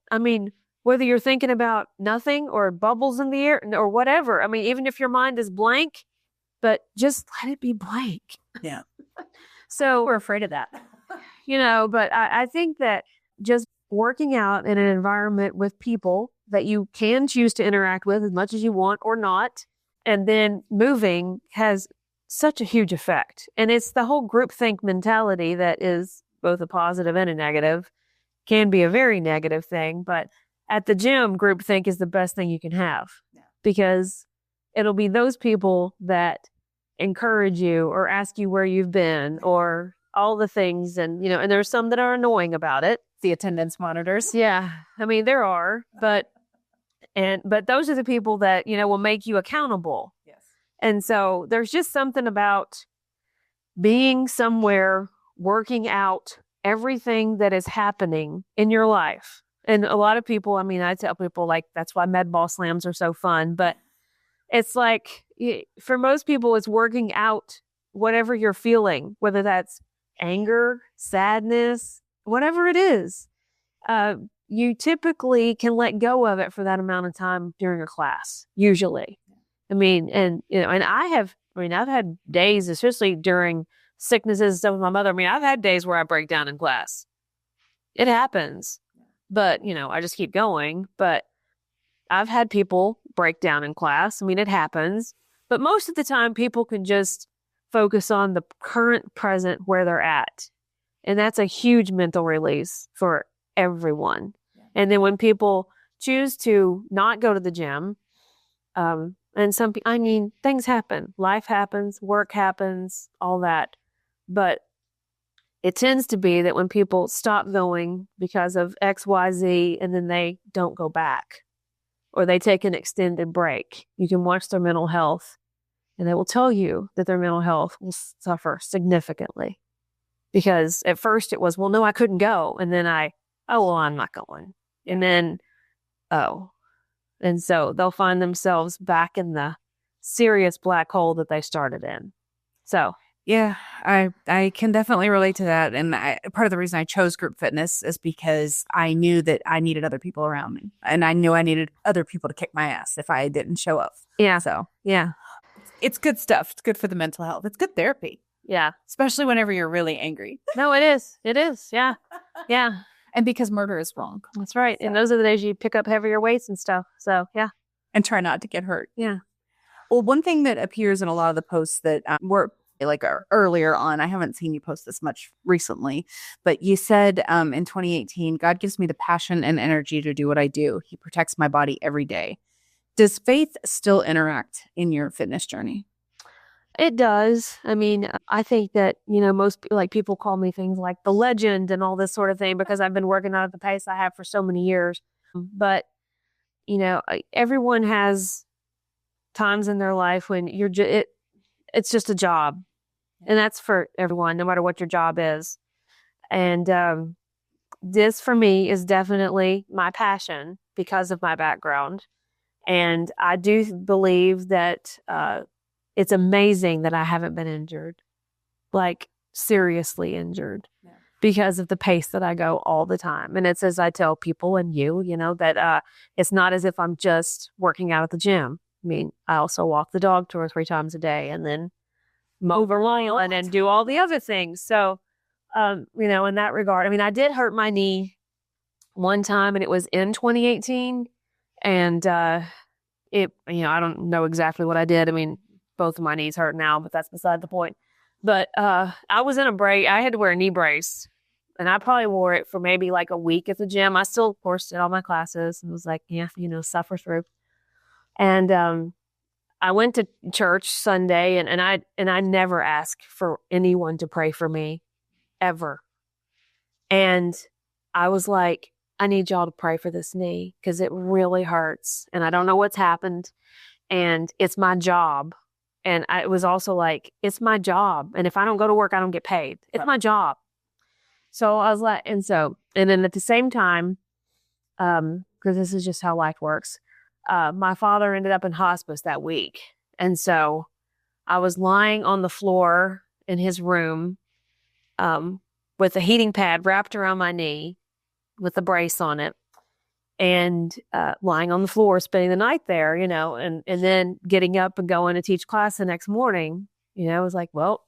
[SPEAKER 3] Whether you're thinking about nothing or bubbles in the air or whatever. Even if your mind is blank, but just let it be blank.
[SPEAKER 1] Yeah.
[SPEAKER 3] So
[SPEAKER 1] we're afraid of that.
[SPEAKER 3] But I think that just working out in an environment with people that you can choose to interact with as much as you want or not, and then moving has such a huge effect. And it's the whole groupthink mentality that is both a positive and a negative, can be a very negative thing. But at the gym, groupthink is the best thing you can have because it'll be those people that encourage you or ask you where you've been or all the things. And, and there's some that are annoying about it.
[SPEAKER 1] The attendance monitors.
[SPEAKER 3] Yeah. There are, but those are the people that, will make you accountable.
[SPEAKER 1] Yes.
[SPEAKER 3] And so there's just something about being somewhere, working out everything that is happening in your life. And a lot of people, I tell people that's why med ball slams are so fun, but it's like, for most people, it's working out whatever you're feeling, whether that's anger, sadness, whatever it is. You typically can let go of it for that amount of time during a class, usually. And I've had days, especially during sicknesses and stuff with my mother. I've had days where I break down in class. It happens, but I just keep going. But I've had people break down in class. It happens, but most of the time people can just focus on the current present where they're at. And that's a huge mental release for everyone. Yeah. And then when people choose to not go to the gym, and things happen, life happens, work happens, all that. But it tends to be that when people stop going because of X, Y, Z, and then they don't go back or they take an extended break, you can watch their mental health and they will tell you that their mental health will suffer significantly. Because at first it was, well, no, I couldn't go. And then I'm not going. And then, and so they'll find themselves back in the serious black hole that they started in. So,
[SPEAKER 1] yeah, I can definitely relate to that. And part of the reason I chose group fitness is because I knew that I needed other people around me. And I knew I needed other people to kick my ass if I didn't show up.
[SPEAKER 3] Yeah.
[SPEAKER 1] So,
[SPEAKER 3] yeah.
[SPEAKER 1] It's good stuff. It's good for the mental health. It's good therapy.
[SPEAKER 3] Yeah.
[SPEAKER 1] Especially whenever you're really angry.
[SPEAKER 3] No, it is. It is. Yeah. Yeah.
[SPEAKER 1] And because murder is wrong.
[SPEAKER 3] That's right. So. And those are the days you pick up heavier weights and stuff. So, yeah.
[SPEAKER 1] And try not to get hurt.
[SPEAKER 3] Yeah.
[SPEAKER 1] Well, one thing that appears in a lot of the posts that were like earlier on, I haven't seen you post this much recently, but you said in 2018, God gives me the passion and energy to do what I do. He protects my body every day. Does faith still interact in your fitness journey?
[SPEAKER 3] It does. I mean, I think that, most people call me things like the legend and all this sort of thing because I've been working out at the pace I have for so many years. But, everyone has times in their life when it's just a job. And that's for everyone, no matter what your job is. And this for me is definitely my passion because of my background. And I do believe that it's amazing that I haven't been injured, like seriously injured, because of the pace that I go all the time. And it's as I tell people and that it's not as if I'm just working out at the gym. I mean, I also walk the dog 2 or 3 times a day and then mow the lawn and do all the other things. So, in that regard, I mean, I did hurt my knee one time and it was in 2018. And I don't know exactly what I did. I mean, both of my knees hurt now, but that's beside the point. But I was in a brace. I had to wear a knee brace. And I probably wore it for maybe like a week at the gym. I still, of course, did all my classes and was like, suffer through. And I went to church Sunday and I never asked for anyone to pray for me ever. And I was like, I need y'all to pray for this knee because it really hurts and I don't know what's happened and it's my job. And it was also like, it's my job. And if I don't go to work, I don't get paid. It's my job. So I was like, and then at the same time, because this is just how life works, my father ended up in hospice that week. And so I was lying on the floor in his room with a heating pad wrapped around my knee with a brace on it and lying on the floor, spending the night there, and then getting up and going to teach class the next morning. I was like, well,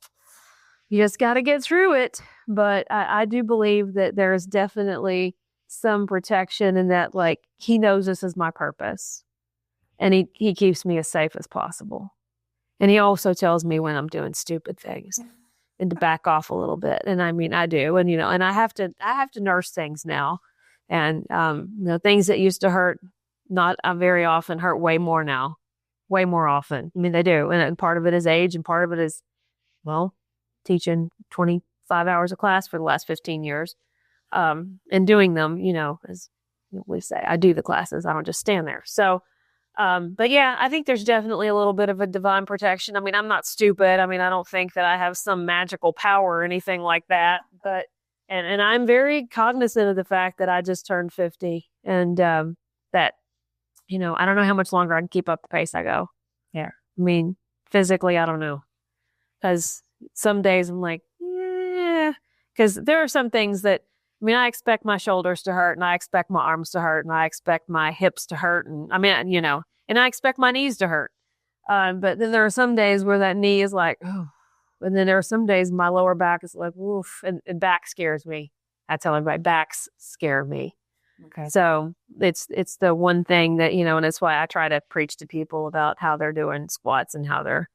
[SPEAKER 3] you just got to get through it. But I do believe that there's definitely some protection in that, like, he knows this is my purpose. And he keeps me as safe as possible. And he also tells me when I'm doing stupid things and to back off a little bit. And I mean, I do. And, and I have to nurse things now. And, things that used to hurt not very often hurt way more now, way more often. I mean, they do. And part of it is age and part of it is, teaching 25 hours of class for the last 15 years and doing them, as we say, I do the classes. I don't just stand there. So, but yeah, I think there's definitely a little bit of a divine protection. I mean, I'm not stupid. I mean, I don't think that I have some magical power or anything like that, but, and I'm very cognizant of the fact that I just turned 50 and, that, I don't know how much longer I can keep up the pace I go.
[SPEAKER 1] Yeah.
[SPEAKER 3] I mean, physically, I don't know. Cause some days I'm like, yeah, cause there are some things that, I expect my shoulders to hurt and I expect my arms to hurt and I expect my hips to hurt. And and I expect my knees to hurt. But then there are some days where that knee is like, oh, and then there are some days my lower back is like, oof, and back scares me. I tell everybody backs scare me. Okay. So it's the one thing that, and that's why I try to preach to people about how they're doing squats and how they're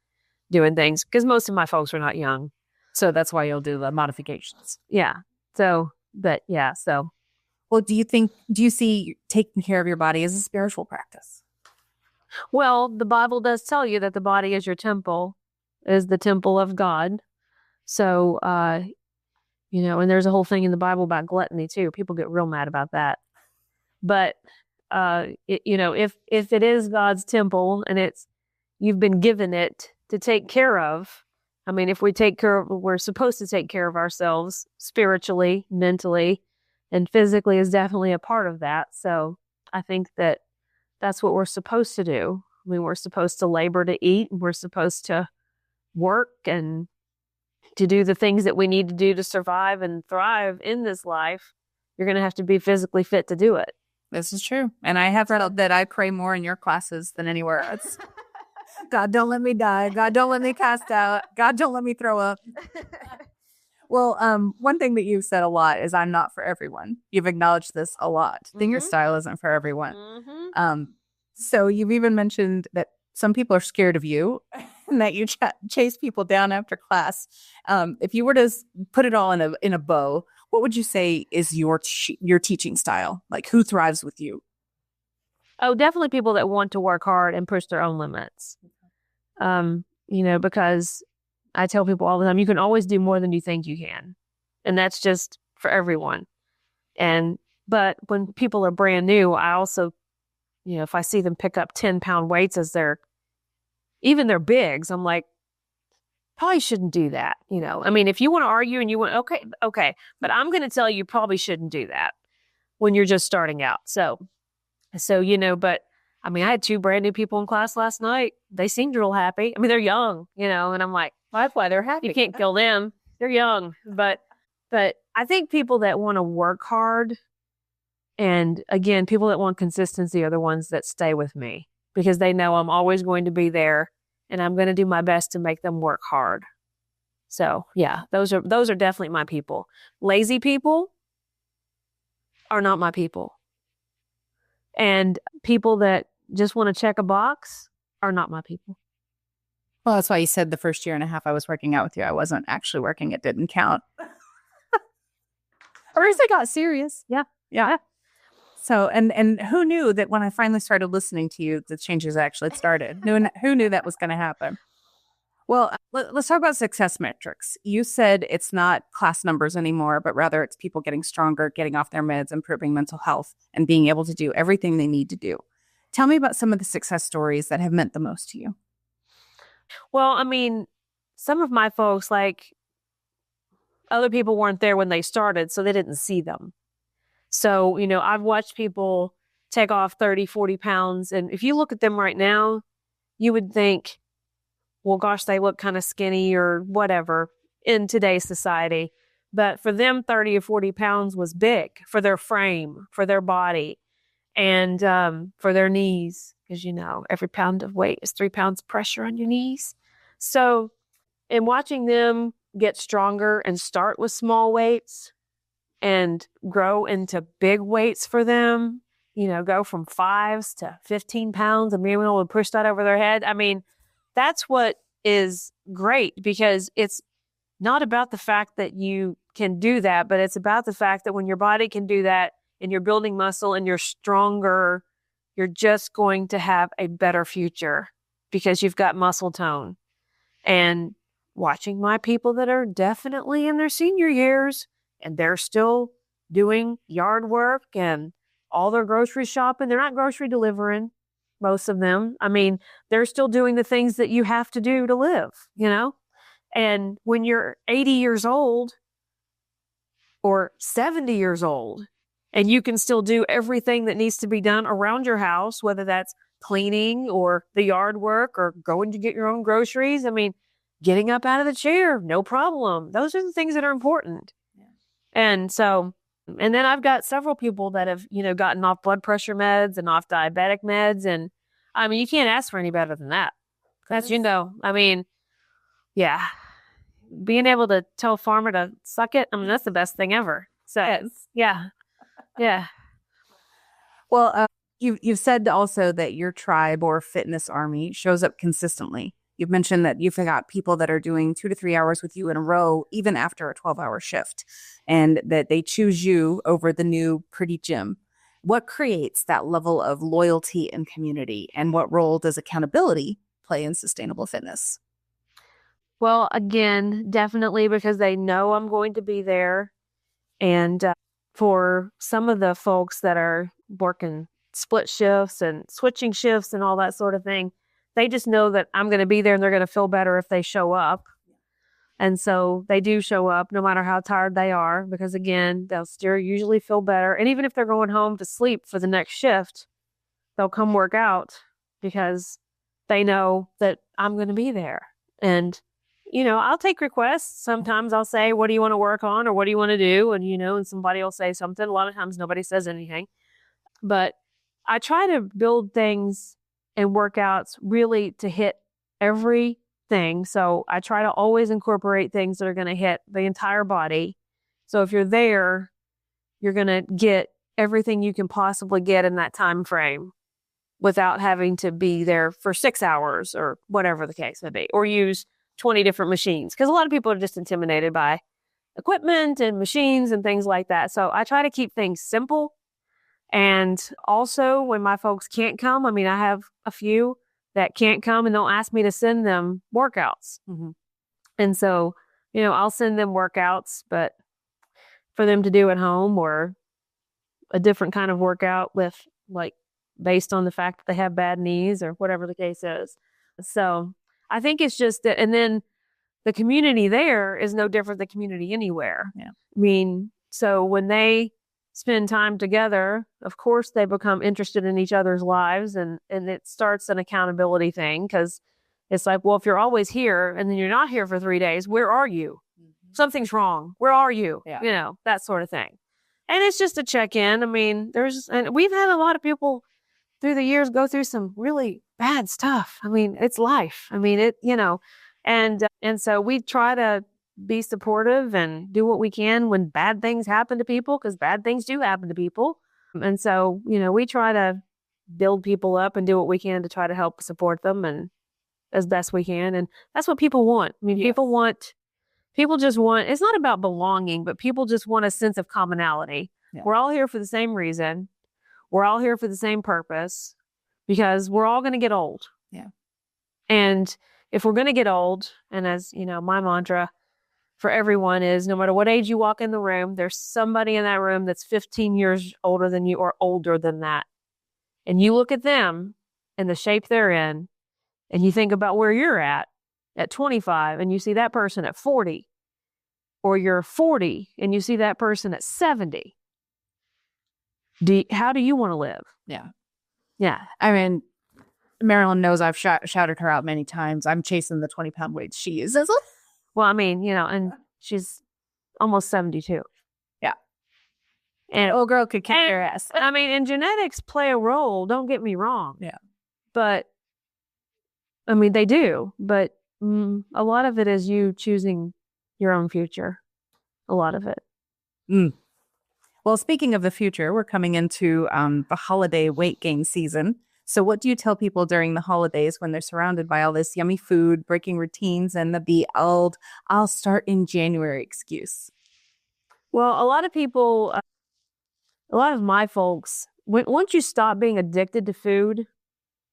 [SPEAKER 3] doing things. Cause most of my folks are not young.
[SPEAKER 1] So that's why you'll do the modifications.
[SPEAKER 3] Yeah. So, but yeah, so
[SPEAKER 1] Well, do you see taking care of your body as a spiritual practice?
[SPEAKER 3] Well, the Bible does tell you that the body is your temple, is the temple of God. So, and there's a whole thing in the Bible about gluttony too. People get real mad about that. But, if it is God's temple and you've been given it to take care of, I mean, if we're supposed to take care of ourselves spiritually, mentally, and physically is definitely a part of that. So I think that's what we're supposed to do. I mean, we're supposed to labor to eat. We're supposed to work and to do the things that we need to do to survive and thrive in this life. You're going to have to be physically fit to do it.
[SPEAKER 1] This is true. And I have felt that I pray more in your classes than anywhere else. God, don't let me die. God, don't let me cast out. God, don't let me throw up. Well, one thing that you've said a lot is I'm not for everyone. You've acknowledged this a lot. That your style isn't for everyone. So you've even mentioned that some people are scared of you and that you chase people down after class. If you were to put it all in a bow, what would you say is your teaching style? Like, who thrives with you?
[SPEAKER 3] Oh, definitely people that want to work hard and push their own limits. Because I tell people all the time, you can always do more than you think you can. And that's just for everyone. But when people are brand new, I also, if I see them pick up 10-pound weights as even their bigs, I'm like, probably shouldn't do that. I mean, if you want to argue and you want, okay, but I'm going to tell you probably shouldn't do that when you're just starting out. So, but I mean, I had 2 brand new people in class last night. They seemed real happy. I mean, they're young, and I'm like,
[SPEAKER 1] well, that's why they're happy.
[SPEAKER 3] You can't kill them. They're young. But I think people that want to work hard, and again, people that want consistency are the ones that stay with me because they know I'm always going to be there and I'm going to do my best to make them work hard. So yeah, those are definitely my people. Lazy people are not my people. And people that just want to check a box are not my people.
[SPEAKER 1] Well, that's why you said the first year and a half I was working out with you, I wasn't actually working. It didn't count. Or at least I got serious. Yeah. So, and who knew that when I finally started listening to you, the changes actually started? Who knew that was going to happen? Well, let's talk about success metrics. You said it's not class numbers anymore, but rather it's people getting stronger, getting off their meds, improving mental health, and being able to do everything they need to do. Tell me about some of the success stories that have meant the most to you.
[SPEAKER 3] Well, I mean, some of my folks, like other people weren't there when they started, so they didn't see them. So, I've watched people take off 30, 40 pounds. And if you look at them right now, you would think, well, gosh, they look kind of skinny or whatever in today's society. But for them, 30 or 40 pounds was big for their frame, for their body, and for their knees. Because, every pound of weight is 3 pounds of pressure on your knees. So in watching them get stronger and start with small weights and grow into big weights for them, go from 5s to 15 pounds and being able to push that over their head. I mean, that's what is great because it's not about the fact that you can do that, but it's about the fact that when your body can do that and you're building muscle and you're stronger, you're just going to have a better future because you've got muscle tone. And watching my people that are definitely in their senior years and they're still doing yard work and all their grocery shopping, they're not grocery delivering, most of them. I mean, they're still doing the things that you have to do to live, And when you're 80 years old or 70 years old and you can still do everything that needs to be done around your house, whether that's cleaning or the yard work or going to get your own groceries, I mean, getting up out of the chair, no problem. Those are the things that are important. Yeah. And then I've got several people that have, gotten off blood pressure meds and off diabetic meds. And I mean, you can't ask for any better than that. That's, I mean, yeah, being able to tell a farmer to suck it, I mean, that's the best thing ever. So, yes. Yeah.
[SPEAKER 1] Well, you've said also that your tribe or fitness army shows up consistently. You've mentioned that you've got people that are doing 2 to 3 hours with you in a row, even after a 12-hour shift, and that they choose you over the new pretty gym. What creates that level of loyalty and community? And what role does accountability play in sustainable fitness?
[SPEAKER 3] Well, again, definitely because they know I'm going to be there. And for some of the folks that are working split shifts and switching shifts and all that sort of thing, they just know that I'm going to be there and they're going to feel better if they show up. And so they do show up no matter how tired they are, because again, they'll still usually feel better. And even if they're going home to sleep for the next shift, they'll come work out because they know that I'm going to be there. And, I'll take requests. Sometimes I'll say, what do you want to work on? Or what do you want to do? And, and somebody will say something. A lot of times nobody says anything. But I try to build things and workouts really to hit everything. So I try to always incorporate things that are going to hit the entire body. So if you're there, you're going to get everything you can possibly get in that time frame without having to be there for 6 hours or whatever the case may be, or use 20 different machines. Because a lot of people are just intimidated by equipment and machines and things like that. So I try to keep things simple. And also when my folks can't come, I have a few that can't come and they'll ask me to send them workouts.
[SPEAKER 1] Mm-hmm.
[SPEAKER 3] And so, I'll send them workouts, but for them to do at home or a different kind of workout with based on the fact that they have bad knees or whatever the case is. So I think it's just that, and then the community there is no different than community anywhere.
[SPEAKER 1] Yeah.
[SPEAKER 3] So when they spend time together, of course they become interested in each other's lives, and it starts an accountability thing, because it's like, well, if you're always here and then you're not here for 3 days, where are you? Mm-hmm. Something's wrong. Where are you?
[SPEAKER 1] Yeah.
[SPEAKER 3] That sort of thing. And it's just a check-in. And we've had a lot of people through the years go through some really bad stuff. It's life. And so we try to be supportive and do what we can when bad things happen to people, because bad things do happen to people. And so, we try to build people up and do what we can to try to help support them and as best we can. And that's what people want.
[SPEAKER 1] Yes.
[SPEAKER 3] People just want, it's not about belonging, but people just want a sense of commonality. Yeah. We're all here for the same reason. We're all here for the same purpose, because we're all going to get old.
[SPEAKER 1] Yeah.
[SPEAKER 3] And if we're going to get old, and as my mantra for everyone is, no matter what age you walk in the room, there's somebody in that room that's 15 years older than you or older than that. And you look at them and the shape they're in, and you think about where you're at 25, and you see that person at 40, or you're 40 and you see that person at 70. How do you want to live?
[SPEAKER 1] Yeah.
[SPEAKER 3] Yeah.
[SPEAKER 1] Marilyn knows I've shouted her out many times. I'm chasing the 20-pound weight she uses.
[SPEAKER 3] Well, and she's almost 72.
[SPEAKER 1] Yeah.
[SPEAKER 3] And
[SPEAKER 1] old girl could kick your ass.
[SPEAKER 3] And genetics play a role. Don't get me wrong.
[SPEAKER 1] Yeah.
[SPEAKER 3] But, they do. But a lot of it is you choosing your own future. A lot of it.
[SPEAKER 1] Mm. Well, speaking of the future, we're coming into the holiday weight gain season. So what do you tell people during the holidays when they're surrounded by all this yummy food, breaking routines, and I'll start in January excuse?
[SPEAKER 3] Well, a lot of people, a lot of my folks, once you stop being addicted to food,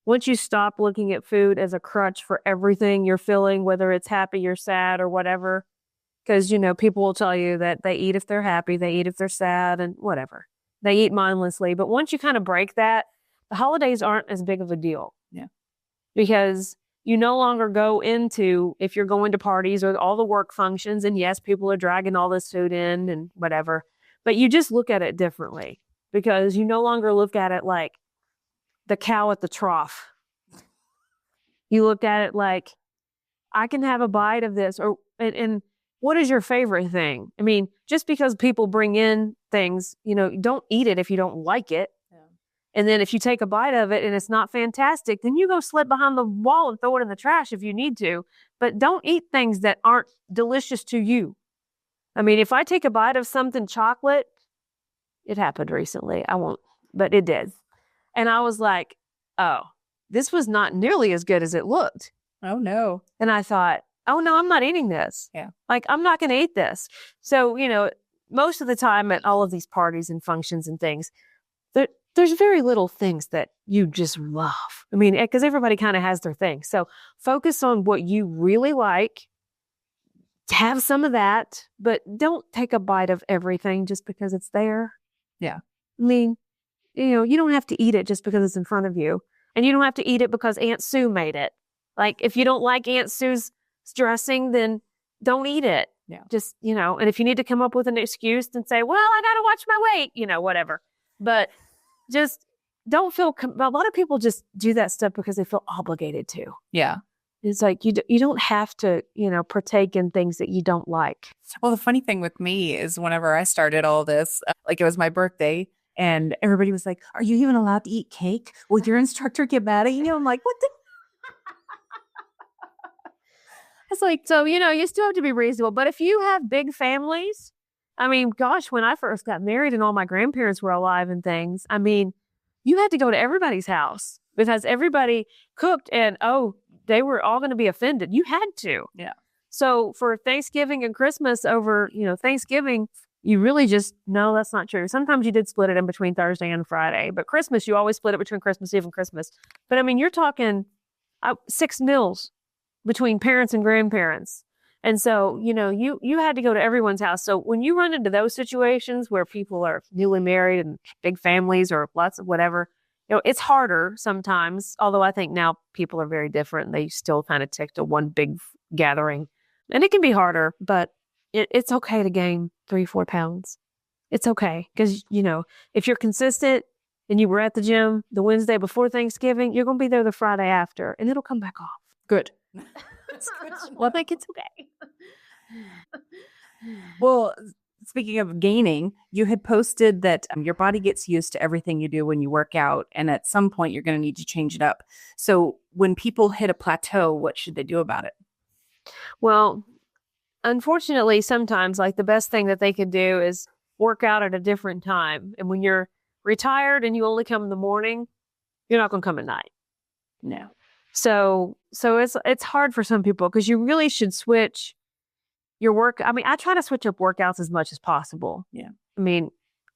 [SPEAKER 3] once you stop looking at food as a crutch for everything you're feeling, whether it's happy or sad or whatever, because, people will tell you that they eat if they're happy, they eat if they're sad, and whatever. They eat mindlessly. But once you kind of break that, the holidays aren't as big of a deal.
[SPEAKER 1] Yeah.
[SPEAKER 3] Because you no longer go into, if you're going to parties or all the work functions, and yes, people are dragging all this food in and whatever, but you just look at it differently, because you no longer look at it like the cow at the trough. You look at it like, I can have a bite of this, and what is your favorite thing? Just because people bring in things, don't eat it if you don't like it. Yeah. And then if you take a bite of it and it's not fantastic, then you go slip behind the wall and throw it in the trash if you need to. But don't eat things that aren't delicious to you. If I take a bite of something chocolate, it happened recently. I won't, but it did. And I was like, oh, this was not nearly as good as it looked.
[SPEAKER 1] Oh, no.
[SPEAKER 3] And I thought, oh, no, I'm not eating this.
[SPEAKER 1] Yeah.
[SPEAKER 3] Like, I'm not going to eat this. So, most of the time at all of these parties and functions and things, there's very little things that you just love. I mean, because everybody kind of has their thing. So focus on what you really like. Have some of that, but don't take a bite of everything just because it's there.
[SPEAKER 1] Yeah.
[SPEAKER 3] I mean, you don't have to eat it just because it's in front of you. And you don't have to eat it because Aunt Sue made it. Like, if you don't like Aunt Sue's dressing, then don't eat it.
[SPEAKER 1] Yeah.
[SPEAKER 3] Just, and if you need to come up with an excuse and say, well, I got to watch my weight, whatever. But just don't feel, a lot of people just do that stuff because they feel obligated to.
[SPEAKER 1] Yeah.
[SPEAKER 3] It's like, you don't have to, partake in things that you don't like.
[SPEAKER 1] Well, the funny thing with me is whenever I started all this, like it was my birthday and everybody was like, are you even allowed to eat cake? Will your instructor get mad at you? I'm like, what the?
[SPEAKER 3] It's like, so, you still have to be reasonable. But if you have big families, I mean, gosh, when I first got married and all my grandparents were alive and things, I mean, you had to go to everybody's house because everybody cooked and, they were all going to be offended. You had to.
[SPEAKER 1] Yeah.
[SPEAKER 3] So for Thanksgiving and Christmas over, Thanksgiving, you really just, no, that's not true. Sometimes you did split it in between Thursday and Friday, but Christmas, you always split it between Christmas Eve and Christmas. But I mean, you're talking 6 meals between parents and grandparents. And so, you had to go to everyone's house. So when you run into those situations where people are newly married and big families or lots of whatever, it's harder sometimes, although I think now people are very different. They still kind of take to one big gathering. And it can be harder, but it's okay to gain 3-4 pounds. It's okay. Because, if you're consistent and you were at the gym the Wednesday before Thanksgiving, you're going to be there the Friday after, and it'll come back off.
[SPEAKER 1] Good.
[SPEAKER 3] Well, I think it's okay.
[SPEAKER 1] Well, speaking of gaining, you had posted that your body gets used to everything you do when you work out. And at some point, you're going to need to change it up. So when people hit a plateau, what should they do about it?
[SPEAKER 3] Well, unfortunately, sometimes like the best thing that they could do is work out at a different time. And when you're retired and you only come in the morning, you're not going to come at night.
[SPEAKER 1] No.
[SPEAKER 3] So it's hard for some people because you really should switch your work. I mean, I try to switch up workouts as much as possible.
[SPEAKER 1] Yeah.
[SPEAKER 3] I mean,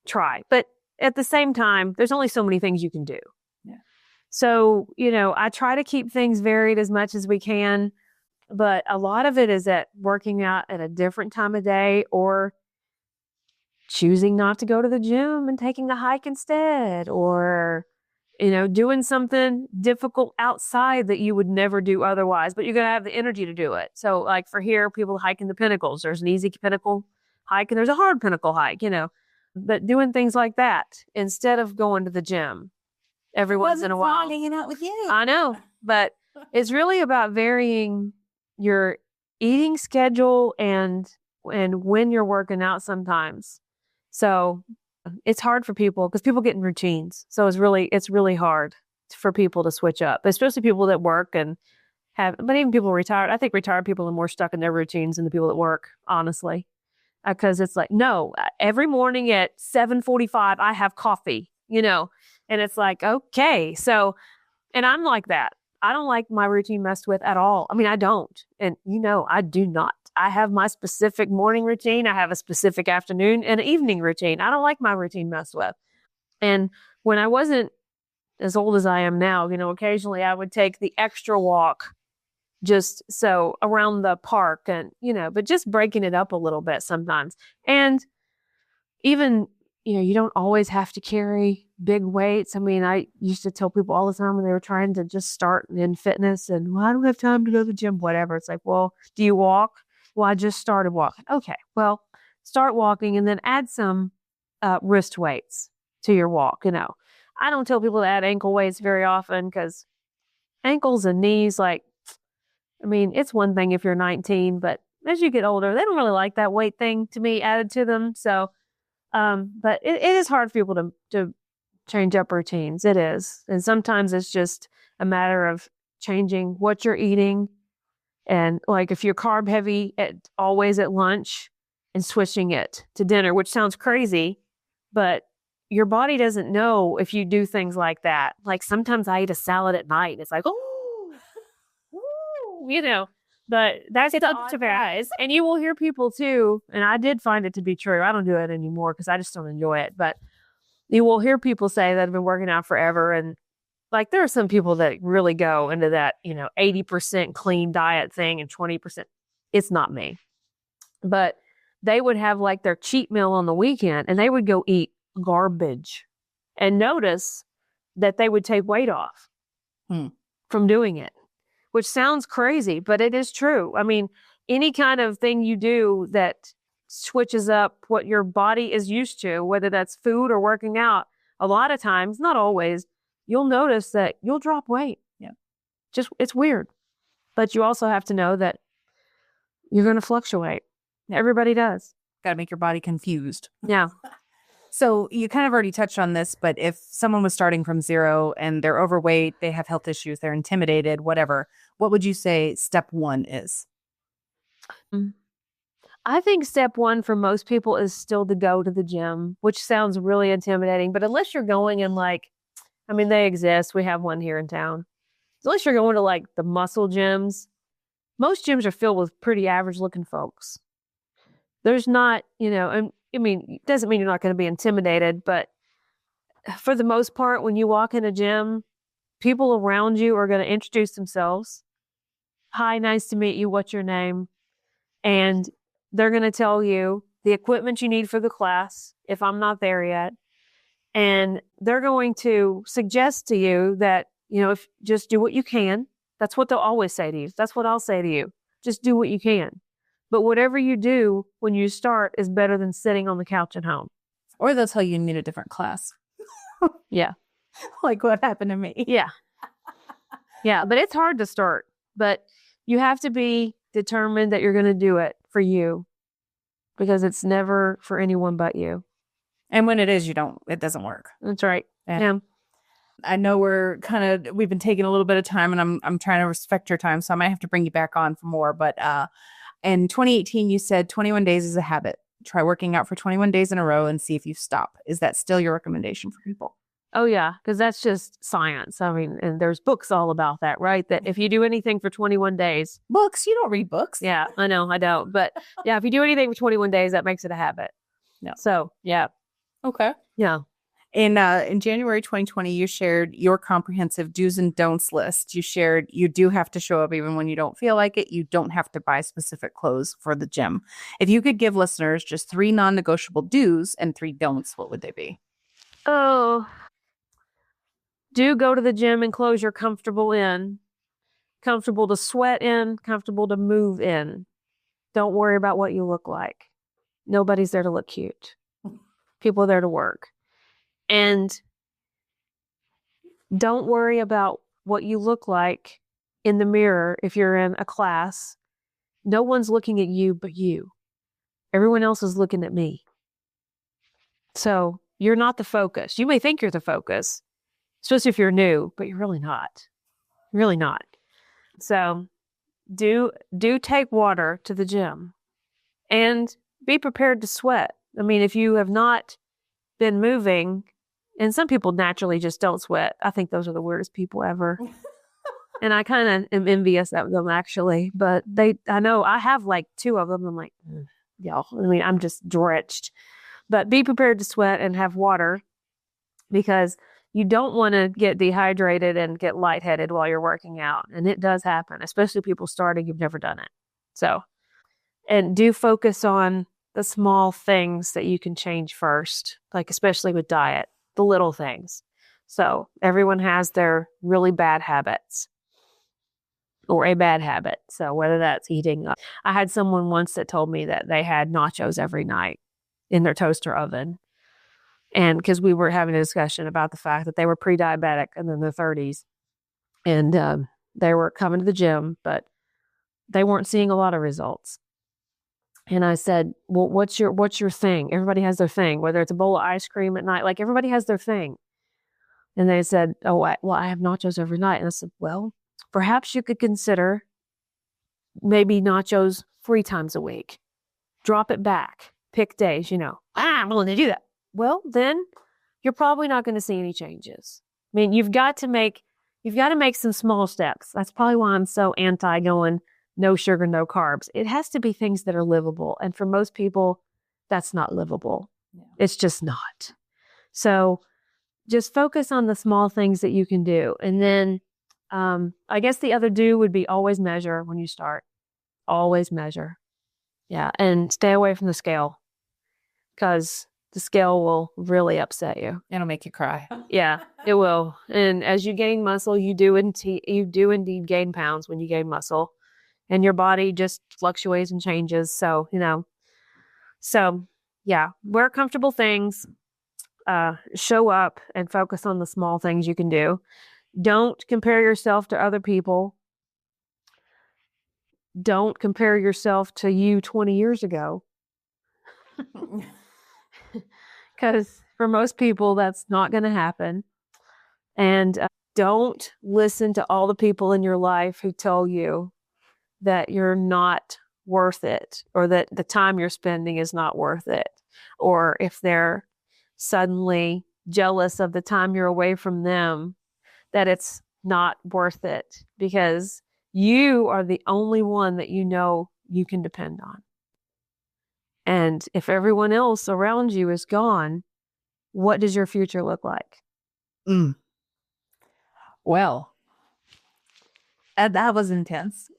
[SPEAKER 3] try. But at the same time, there's only so many things you can do.
[SPEAKER 1] Yeah.
[SPEAKER 3] So, I try to keep things varied as much as we can. But a lot of it is at working out at a different time of day or choosing not to go to the gym and taking a hike instead or doing something difficult outside that you would never do otherwise, but you're going to have the energy to do it. So like for here, people hiking the pinnacles. There's an easy pinnacle hike and there's a hard pinnacle hike, but doing things like that instead of going to the gym every once in a while.
[SPEAKER 1] Hanging out with you.
[SPEAKER 3] I know, but it's really about varying your eating schedule and when you're working out sometimes. So it's hard for people because people get in routines. So it's really hard for people to switch up, especially people that work and but even people retired. I think retired people are more stuck in their routines than the people that work, honestly, because it's like, no, every morning at 7:45, I have coffee, and it's like, okay. So, and I'm like that. I don't like my routine messed with at all. I mean, I don't. And I do not. I have my specific morning routine. I have a specific afternoon and evening routine. I don't like my routine messed with. And when I wasn't as old as I am now, occasionally I would take the extra walk just so around the park and, but just breaking it up a little bit sometimes. And even, you don't always have to carry big weights. I mean, I used to tell people all the time when they were trying to just start in fitness and, well, I don't have time to go to the gym, whatever. It's like, well, do you walk? Well, I just started walking. Okay, well, start walking and then add some wrist weights to your walk. I don't tell people to add ankle weights very often because ankles and knees, it's one thing if you're 19, but as you get older, they don't really like that weight thing to me added to them. So, but it is hard for people to change up routines. It is. And sometimes it's just a matter of changing what you're eating. And like if you're carb heavy always at lunch and switching it to dinner, which sounds crazy, but your body doesn't know if you do things like that. Like sometimes I eat a salad at night and it's like, oh, but that's
[SPEAKER 2] It's
[SPEAKER 3] the
[SPEAKER 2] up
[SPEAKER 3] odd
[SPEAKER 2] to
[SPEAKER 3] fact.
[SPEAKER 2] guys.
[SPEAKER 3] And you will hear people too, and I did find it to be true. I don't do it anymore because I just don't enjoy it. But you will hear people say that have been working out forever. And like, there are some people that really go into that, 80% clean diet thing and 20%. It's not me. But they would have like their cheat meal on the weekend and they would go eat garbage and notice that they would take weight off from doing it, which sounds crazy, but it is true. I mean, any kind of thing you do that switches up what your body is used to, whether that's food or working out, a lot of times, not always, you'll notice that you'll drop weight.
[SPEAKER 1] Yeah.
[SPEAKER 3] Just, it's weird. But you also have to know that you're going to fluctuate.
[SPEAKER 1] Yeah.
[SPEAKER 3] Everybody does.
[SPEAKER 1] Got to make your body confused.
[SPEAKER 3] Yeah.
[SPEAKER 1] So you kind of already touched on this, but if someone was starting from zero and they're overweight, they have health issues, they're intimidated, whatever, what would you say step one is?
[SPEAKER 3] I think step one for most people is still to go to the gym, which sounds really intimidating. But unless you're going in they exist. We have one here in town. Unless you're going to like the muscle gyms, most gyms are filled with pretty average looking folks. There's not, it doesn't mean you're not going to be intimidated, but for the most part, when you walk in a gym, people around you are going to introduce themselves. Hi, nice to meet you. What's your name? And they're going to tell you the equipment you need for the class, if I'm not there yet. And they're going to suggest to you that, if just do what you can. That's what they'll always say to you. That's what I'll say to you. Just do what you can. But whatever you do when you start is better than sitting on the couch at home.
[SPEAKER 1] Or they'll tell you need a different class.
[SPEAKER 3] Yeah.
[SPEAKER 1] Like what happened to me.
[SPEAKER 3] Yeah. Yeah. But it's hard to start. But you have to be determined that you're going to do it for you, because it's never for anyone but you.
[SPEAKER 1] And when it is, it doesn't work.
[SPEAKER 3] That's right. Yeah.
[SPEAKER 1] I know we've been taking a little bit of time, and I'm trying to respect your time, so I might have to bring you back on for more. But in 2018, you said 21 days is a habit. Try working out for 21 days in a row and see if you stop. Is that still your recommendation for people?
[SPEAKER 3] Oh, yeah, because that's just science. I mean, and there's books all about that, right? That if you do anything for 21 days.
[SPEAKER 1] Books? You don't read books.
[SPEAKER 3] Yeah, I know, I don't. But yeah, if you do anything for 21 days, that makes it a habit.
[SPEAKER 1] No.
[SPEAKER 3] So, yeah.
[SPEAKER 1] Okay.
[SPEAKER 3] Yeah.
[SPEAKER 1] In January 2020, you shared your comprehensive do's and don'ts list. You shared you do have to show up even when you don't feel like it. You don't have to buy specific clothes for the gym. If you could give listeners just 3 non-negotiable do's and 3 don'ts, what would they be?
[SPEAKER 3] Oh, do go to the gym in clothes you're comfortable in. Comfortable to sweat in, comfortable to move in. Don't worry about what you look like. Nobody's there to look cute. People are there to work. And don't worry about what you look like in the mirror if you're in a class. No one's looking at you but you. Everyone else is looking at me. So you're not the focus. You may think you're the focus, especially if you're new, but you're really not. Really not. So do take water to the gym and be prepared to sweat. I mean, if you have not been moving, and some people naturally just don't sweat. I think those are the weirdest people ever. And I kind of am envious of them, actually. But I know I have like 2 of them. I'm like, y'all, I mean, I'm just drenched. But be prepared to sweat and have water, because you don't want to get dehydrated and get lightheaded while you're working out. And it does happen, especially people starting, you've never done it. So, and do focus on the small things that you can change first, like especially with diet, the little things. So everyone has their really bad habits or a bad habit. So whether that's eating, I had someone once that told me that they had nachos every night in their toaster oven. And because we were having a discussion about the fact that they were pre-diabetic and in their 30s, and they were coming to the gym, but they weren't seeing a lot of results. And I said, well, what's your thing? Everybody has their thing, whether it's a bowl of ice cream at night, like everybody has their thing. And they said, I have nachos every night. And I said, well, perhaps you could consider maybe nachos 3 times a week. Drop it back. Pick days, I'm willing to do that. Well, then you're probably not going to see any changes. I mean, you've got to make, you've got to make some small steps. That's probably why I'm so anti going no sugar, no carbs. It has to be things that are livable. And for most people, that's not livable. Yeah. It's just not. So just focus on the small things that you can do. And then I guess the other do would be always measure when you start. Always measure. Yeah. And stay away from the scale because the scale will really upset you.
[SPEAKER 1] It'll make you cry.
[SPEAKER 3] Yeah, it will. And as you gain muscle, you do indeed gain pounds when you gain muscle. And your body just fluctuates and changes. So, yeah, wear comfortable things, show up and focus on the small things you can do. Don't compare yourself to other people. Don't compare yourself to you 20 years ago. Because for most people, that's not going to happen. And don't listen to all the people in your life who tell you that you're not worth it, or that the time you're spending is not worth it, or if they're suddenly jealous of the time you're away from them, that it's not worth it, because you are the only one that you know you can depend on. And if everyone else around you is gone, what does your future look like?
[SPEAKER 1] Well, that was intense.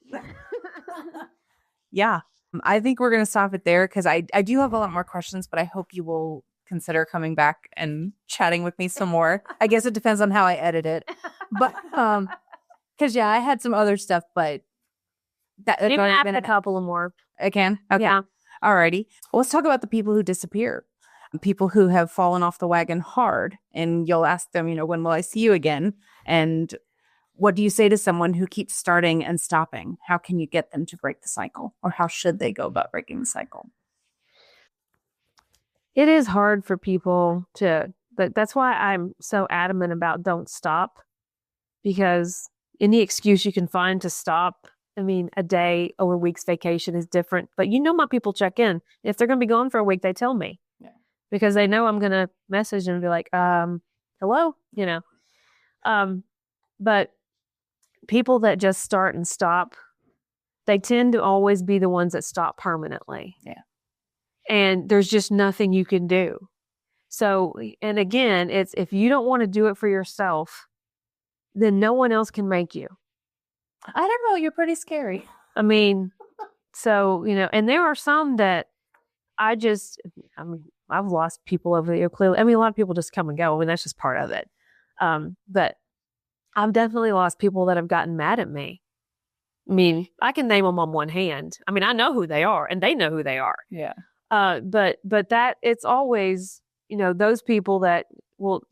[SPEAKER 1] Yeah. I think we're going to stop it there because I do have a lot more questions, but I hope you will consider coming back and chatting with me some more. I guess it depends on how I edit it. But because yeah, I had some other stuff, but
[SPEAKER 3] that you can add a couple of more.
[SPEAKER 1] I can? Okay.
[SPEAKER 3] Yeah.
[SPEAKER 1] Alrighty. Well, let's talk about the people who disappear. People who have fallen off the wagon hard. And you'll ask them, when will I see you again? And what do you say to someone who keeps starting and stopping? How can you get them to break the cycle? Or how should they go about breaking the cycle?
[SPEAKER 3] It is hard for people to, that's why I'm so adamant about don't stop, because any excuse you can find to stop, I mean, a day or a week's vacation is different, but my people check in. If they're going to be gone for a week, they tell me, because they know I'm going to message and be like, hello, but people that just start and stop, they tend to always be the ones that stop permanently.
[SPEAKER 1] Yeah.
[SPEAKER 3] And there's just nothing you can do. So, and again, it's if you don't want to do it for yourself, then no one else can make you.
[SPEAKER 1] I don't know. You're pretty scary.
[SPEAKER 3] I mean, so, and there are some that I've lost people over the year. Clearly, a lot of people just come and go. That's just part of it. But I've definitely lost people that have gotten mad at me. I can name them on one hand. I know who they are and they know who they are.
[SPEAKER 1] Yeah.
[SPEAKER 3] But that it's always, those people that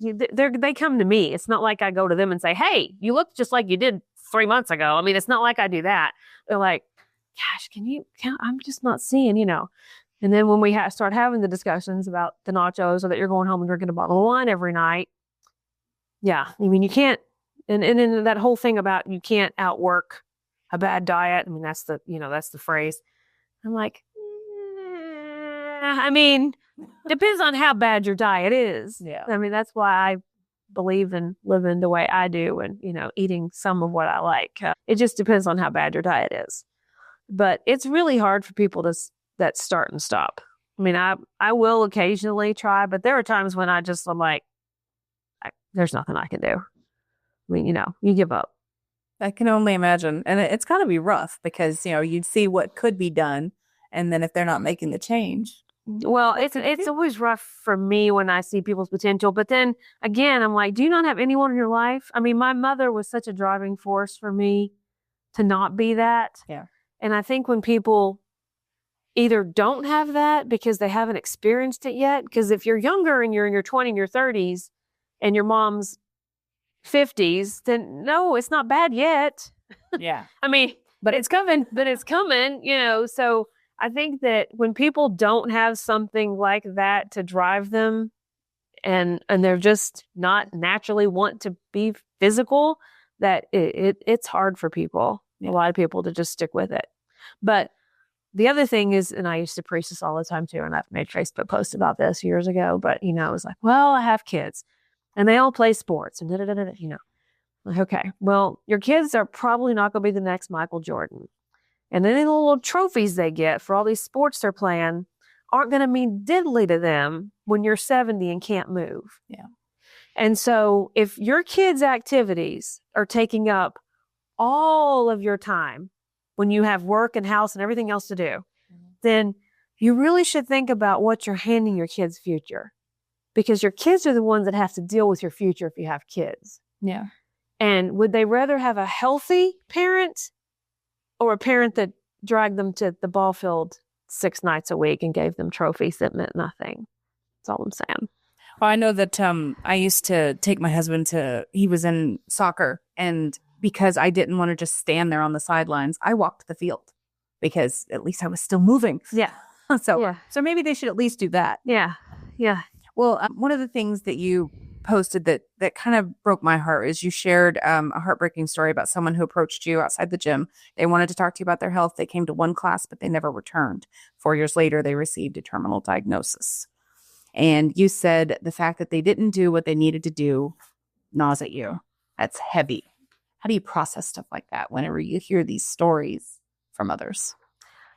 [SPEAKER 3] they come to me. It's not like I go to them and say, hey, you look just like you did 3 months ago. It's not like I do that. They're like, gosh, I'm just not seeing, And then when we start having the discussions about the nachos, or that you're going home and drinking a bottle of wine every night. Yeah. You can't, and then that whole thing about you can't outwork a bad diet. That's the phrase. I'm like, depends on how bad your diet is.
[SPEAKER 1] Yeah.
[SPEAKER 3] That's why I believe in living the way I do and, eating some of what I like. It just depends on how bad your diet is. But it's really hard for people that start and stop. I will occasionally try, but there are times when I'm like, there's nothing I can do. You give up.
[SPEAKER 1] I can only imagine. And it's got to be rough because, you'd see what could be done. And then if they're not making the change.
[SPEAKER 3] Well, it's always rough for me when I see people's potential. But then again, I'm like, do you not have anyone in your life? My mother was such a driving force for me to not be that.
[SPEAKER 1] Yeah.
[SPEAKER 3] And I think when people either don't have that because they haven't experienced it yet, because if you're younger and you're in your 20s and your 30s and your mom's 50s, then no, it's not bad yet.
[SPEAKER 1] Yeah.
[SPEAKER 3] But it's coming. So I think that when people don't have something like that to drive them and they're just not naturally want to be physical, that it's hard for people, a lot of people, to just stick with it. But the other thing is, and I used to preach this all the time too, and I've made Facebook posts about this years ago, but, it was like, well, I have kids and they all play sports and Like, okay, well, your kids are probably not going to be the next Michael Jordan. And then the little trophies they get for all these sports they're playing aren't going to mean diddly to them when you're 70 and can't move.
[SPEAKER 1] Yeah.
[SPEAKER 3] And so if your kids' activities are taking up all of your time when you have work and house and everything else to do, then you really should think about what you're handing your kids' future, because your kids are the ones that have to deal with your future if you have kids.
[SPEAKER 1] Yeah.
[SPEAKER 3] And would they rather have a healthy parent or a parent that dragged them to the ball field 6 nights a week and gave them trophies that meant nothing? That's all I'm saying.
[SPEAKER 1] Well, I know that I used to take my husband he was in soccer, and because I didn't want to just stand there on the sidelines, I walked the field because at least I was still moving.
[SPEAKER 3] Yeah.
[SPEAKER 1] So maybe they should at least do that.
[SPEAKER 3] Yeah. Yeah.
[SPEAKER 1] Well, one of the things that you posted that kind of broke my heart is you shared a heartbreaking story about someone who approached you outside the gym. They wanted to talk to you about their health. They came to one class, but they never returned. 4 years later, they received a terminal diagnosis. And you said the fact that they didn't do what they needed to do gnaws at you. That's heavy. How do you process stuff like that whenever you hear these stories from others?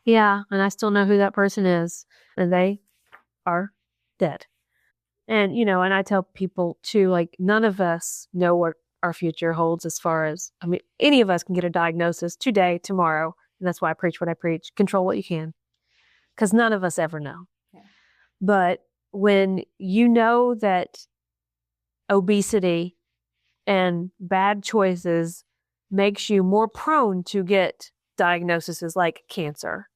[SPEAKER 3] Yeah. And I still know who that person is, and they are dead. And, and I tell people too, like, none of us know what our future holds as far as, any of us can get a diagnosis today, tomorrow. And that's why I preach what I preach. Control what you can, because none of us ever know. Yeah. But when you know that obesity and bad choices makes you more prone to get diagnoses like cancer,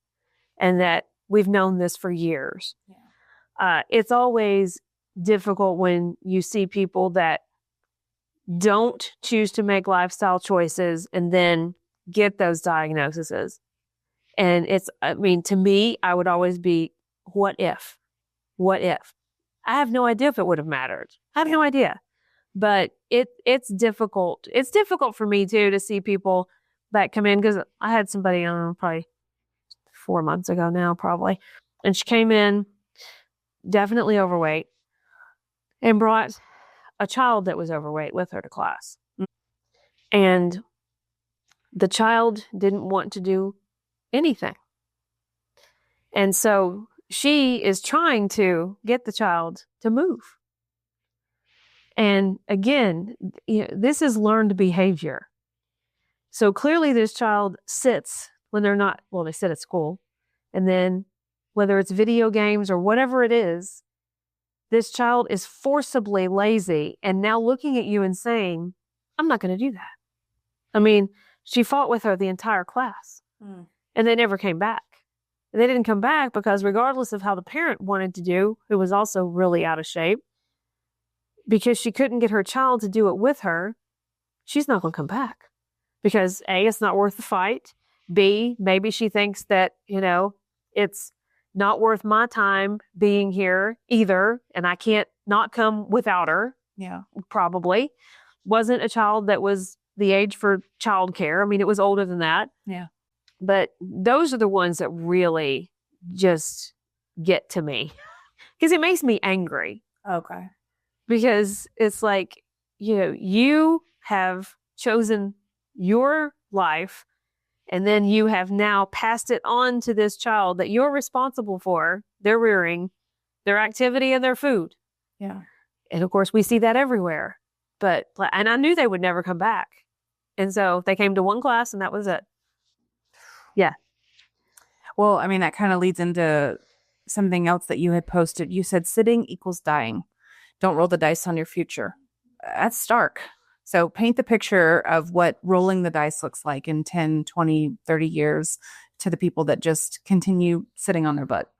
[SPEAKER 3] and that we've known this for years, it's always difficult when you see people that don't choose to make lifestyle choices and then get those diagnoses. And to me, I would always be, what if? What if? I have no idea if it would have mattered. I have no idea. But it's difficult. It's difficult for me too to see people that come in, because I had somebody, I don't know, probably 4 months ago now, probably. And she came in definitely overweight and brought a child that was overweight with her to class. And the child didn't want to do anything. And so she is trying to get the child to move. And again, this is learned behavior. So clearly this child sits when they're not, well, they sit at school. And then whether it's video games or whatever it is, this child is forcibly lazy and now looking at you and saying, I'm not going to do that. She fought with her the entire class and they never came back. And they didn't come back because regardless of how the parent wanted to do, who was also really out of shape, because she couldn't get her child to do it with her, she's not going to come back. Because A, it's not worth the fight. B, maybe she thinks that, it's not worth my time being here either, and I can't not come without her.
[SPEAKER 1] Yeah.
[SPEAKER 3] Probably. Wasn't a child that was the age for childcare. It was older than that.
[SPEAKER 1] Yeah.
[SPEAKER 3] But those are the ones that really just get to me because it makes me angry.
[SPEAKER 1] Okay.
[SPEAKER 3] Because it's like, you have chosen your life, and then you have now passed it on to this child that you're responsible for, their rearing, their activity, and their food.
[SPEAKER 1] Yeah.
[SPEAKER 3] And of course, we see that everywhere. And I knew they would never come back. And so they came to one class, and that was it. Yeah.
[SPEAKER 1] Well, that kind of leads into something else that you had posted. You said sitting equals dying. Don't roll the dice on your future. That's stark. So paint the picture of what rolling the dice looks like in 10, 20, 30 years to the people that just continue sitting on their butt.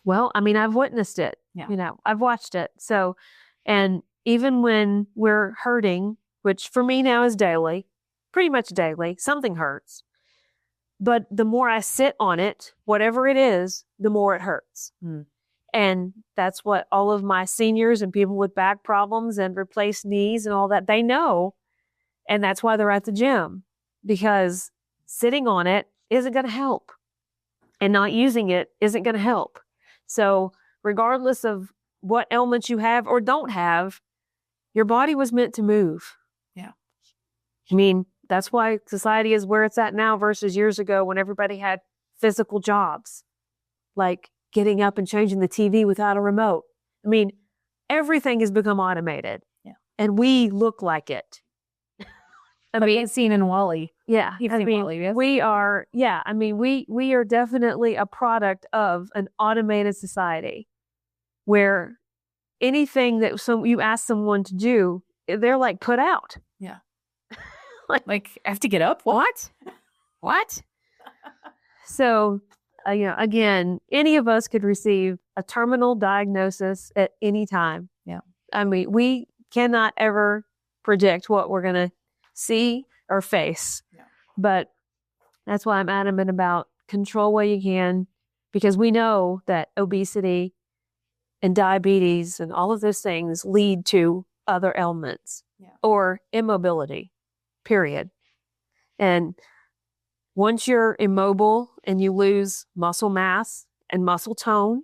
[SPEAKER 3] Well, I've witnessed it.
[SPEAKER 1] Yeah.
[SPEAKER 3] I've watched it. So, and even when we're hurting, which for me now is daily, pretty much daily, something hurts. But the more I sit on it, whatever it is, the more it hurts. And that's what all of my seniors and people with back problems and replaced knees and all that, they know. And that's why they're at the gym, because sitting on it isn't going to help. And not using it isn't going to help. So regardless of what ailments you have or don't have, your body was meant to move.
[SPEAKER 1] Yeah.
[SPEAKER 3] I mean, that's why society is where it's at now versus years ago when everybody had physical jobs, like getting up and changing the TV without a remote. I mean, everything has become automated.
[SPEAKER 1] Yeah.
[SPEAKER 3] And we look like it.
[SPEAKER 1] Like seen in Wall-E.
[SPEAKER 3] Yeah.
[SPEAKER 1] You've seen Wall-E, yes?
[SPEAKER 3] We are definitely a product of an automated society where anything that you ask someone to do, they're like put out.
[SPEAKER 1] Yeah. like I have to get up? What?
[SPEAKER 3] So, again, any of us could receive a terminal diagnosis at any time.
[SPEAKER 1] Yeah.
[SPEAKER 3] I mean, we cannot ever predict what we're going to see or face.
[SPEAKER 1] Yeah.
[SPEAKER 3] But that's why I'm adamant about control what you can, because we know that obesity and diabetes and all of those things lead to other ailments or immobility, period. And once you're immobile and you lose muscle mass and muscle tone,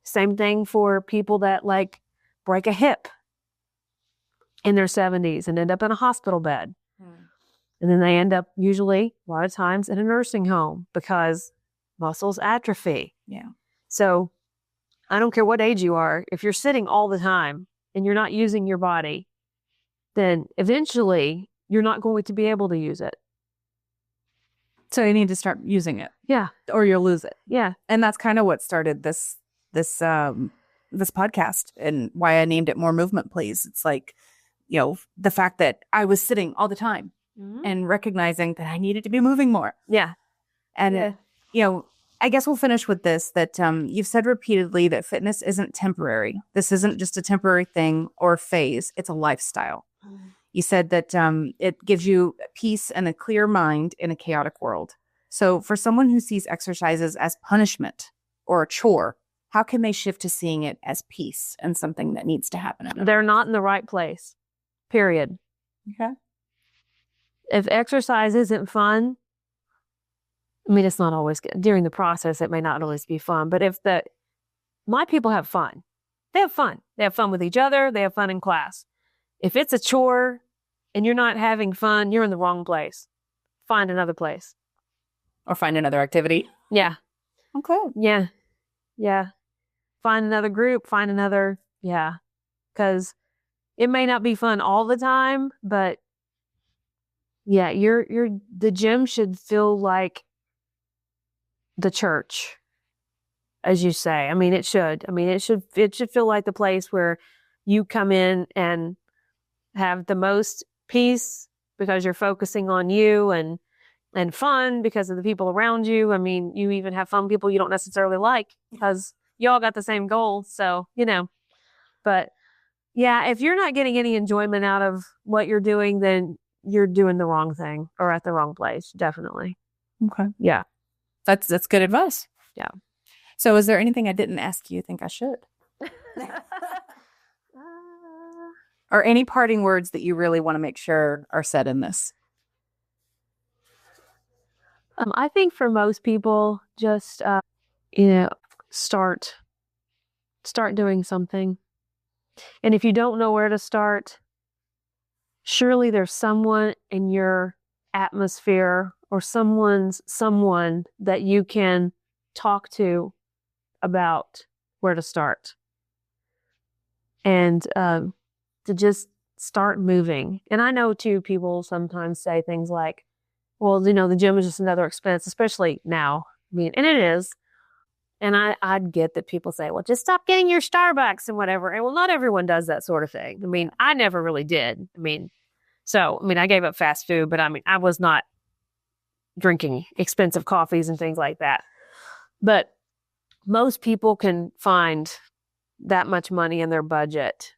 [SPEAKER 3] same thing for people that like break a hip in their 70s and end up in a hospital bed. And then they end up usually a lot of times in a nursing home because muscles atrophy.
[SPEAKER 1] Yeah.
[SPEAKER 3] So I don't care what age you are, if you're sitting all the time and you're not using your body, then eventually you're not going to be able to use it.
[SPEAKER 1] So you need to start using it.
[SPEAKER 3] Yeah.
[SPEAKER 1] Or you'll lose it.
[SPEAKER 3] Yeah.
[SPEAKER 1] And that's kind of what started this podcast and why I named it More Movement, Please. It's like, the fact that I was sitting all the time and recognizing that I needed to be moving more.
[SPEAKER 3] Yeah.
[SPEAKER 1] And, I guess we'll finish with this, that you've said repeatedly that fitness isn't temporary. This isn't just a temporary thing or phase. It's a lifestyle. You said that it gives you peace and a clear mind in a chaotic world. So for someone who sees exercises as punishment or a chore, how can they shift to seeing it as peace and something that needs to happen?
[SPEAKER 3] They're not in the right place, period.
[SPEAKER 1] Okay.
[SPEAKER 3] If exercise isn't fun, I mean, it's not always good. During the process, it may not always be fun. But my people have fun. They have fun. They have fun with each other. They have fun in class. If it's a chore and you're not having fun, you're in the wrong place. Find another place.
[SPEAKER 1] Or find another activity.
[SPEAKER 3] Yeah.
[SPEAKER 1] Okay.
[SPEAKER 3] Yeah. Yeah. Find another group. Find another. Yeah. Because it may not be fun all the time, but yeah, the gym should feel like the church, as you say. I mean, it should. I mean, it should feel like the place where you come in and have the most peace because you're focusing on you, and fun because of the people around you. I mean, you even have fun people you don't necessarily like because you all got the same goal. So, but yeah, if you're not getting any enjoyment out of what you're doing, then you're doing the wrong thing or at the wrong place. Definitely.
[SPEAKER 1] Okay.
[SPEAKER 3] Yeah.
[SPEAKER 1] That's good advice.
[SPEAKER 3] Yeah.
[SPEAKER 1] So is there anything I didn't ask you think I should? Or any parting words that you really want to make sure are said in this?
[SPEAKER 3] I think for most people, just, start doing something. And if you don't know where to start, surely there's someone in your atmosphere or someone that you can talk to about where to start. And to just start moving. And I know too, people sometimes say things like, well, the gym is just another expense, especially now. I mean, and it is. And I'd get that people say, well, just stop getting your Starbucks and whatever. And well, not everyone does that sort of thing. I mean, I never really did. I gave up fast food, but I was not drinking expensive coffees and things like that. But most people can find that much money in their budget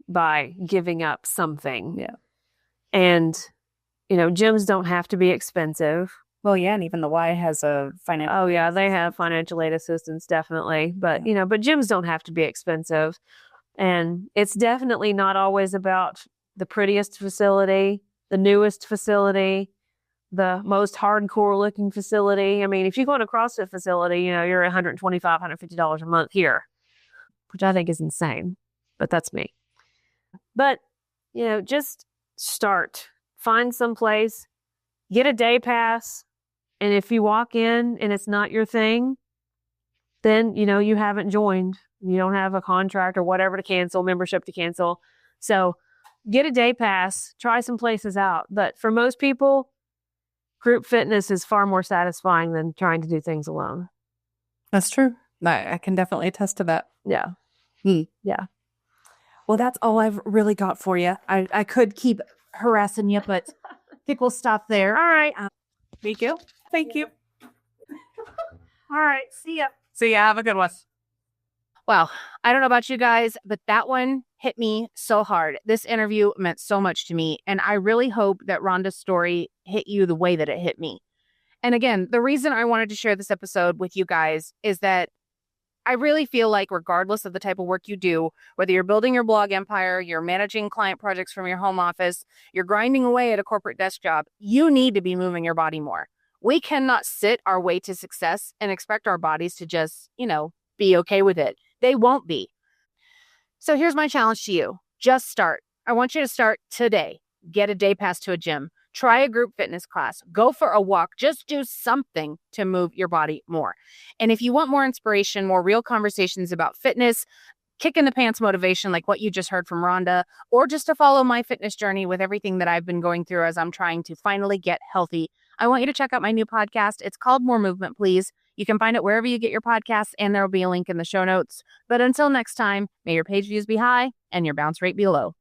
[SPEAKER 3] by giving up something.
[SPEAKER 1] Yeah.
[SPEAKER 3] And, gyms don't have to be expensive.
[SPEAKER 1] Well, yeah, and even the Y has a financial.
[SPEAKER 3] Oh, yeah, they have financial aid assistance, definitely. But, but gyms don't have to be expensive. And it's definitely not always about the prettiest facility, the newest facility, the most hardcore looking facility. I mean, if you go to a CrossFit facility, you're $125, $150 a month here, which I think is insane. But that's me. But, just start. find some place, get a day pass. And if you walk in and it's not your thing, then, you haven't joined. You don't have a contract or whatever to cancel, membership to cancel. So get a day pass, try some places out. But for most people, group fitness is far more satisfying than trying to do things alone.
[SPEAKER 1] That's true. I can definitely attest to that.
[SPEAKER 3] Yeah.
[SPEAKER 1] Yeah. Well, that's all I've really got for you. I could keep harassing you, but I think we'll stop there.
[SPEAKER 3] All right.
[SPEAKER 1] Thank you. Thank you.
[SPEAKER 3] All right. See ya.
[SPEAKER 1] See ya. Have a good one.
[SPEAKER 2] Well, I don't know about you guys, but that one hit me so hard. This interview meant so much to me, and I really hope that Rhonda's story hit you the way that it hit me. And again, the reason I wanted to share this episode with you guys is that I really feel like regardless of the type of work you do, whether you're building your blog empire, you're managing client projects from your home office, you're grinding away at a corporate desk job, you need to be moving your body more. We cannot sit our way to success and expect our bodies to just, be okay with it. They won't be. So here's my challenge to you. Just start. I want you to start today. Get a day pass to a gym. Try a group fitness class. Go for a walk. Just do something to move your body more. And if you want more inspiration, more real conversations about fitness, kick in the pants motivation like what you just heard from Rhonda, or just to follow my fitness journey with everything that I've been going through as I'm trying to finally get healthy, I want you to check out my new podcast. It's called More Movement, Please. You can find it wherever you get your podcasts, and there will be a link in the show notes. But until next time, may your page views be high and your bounce rate be low.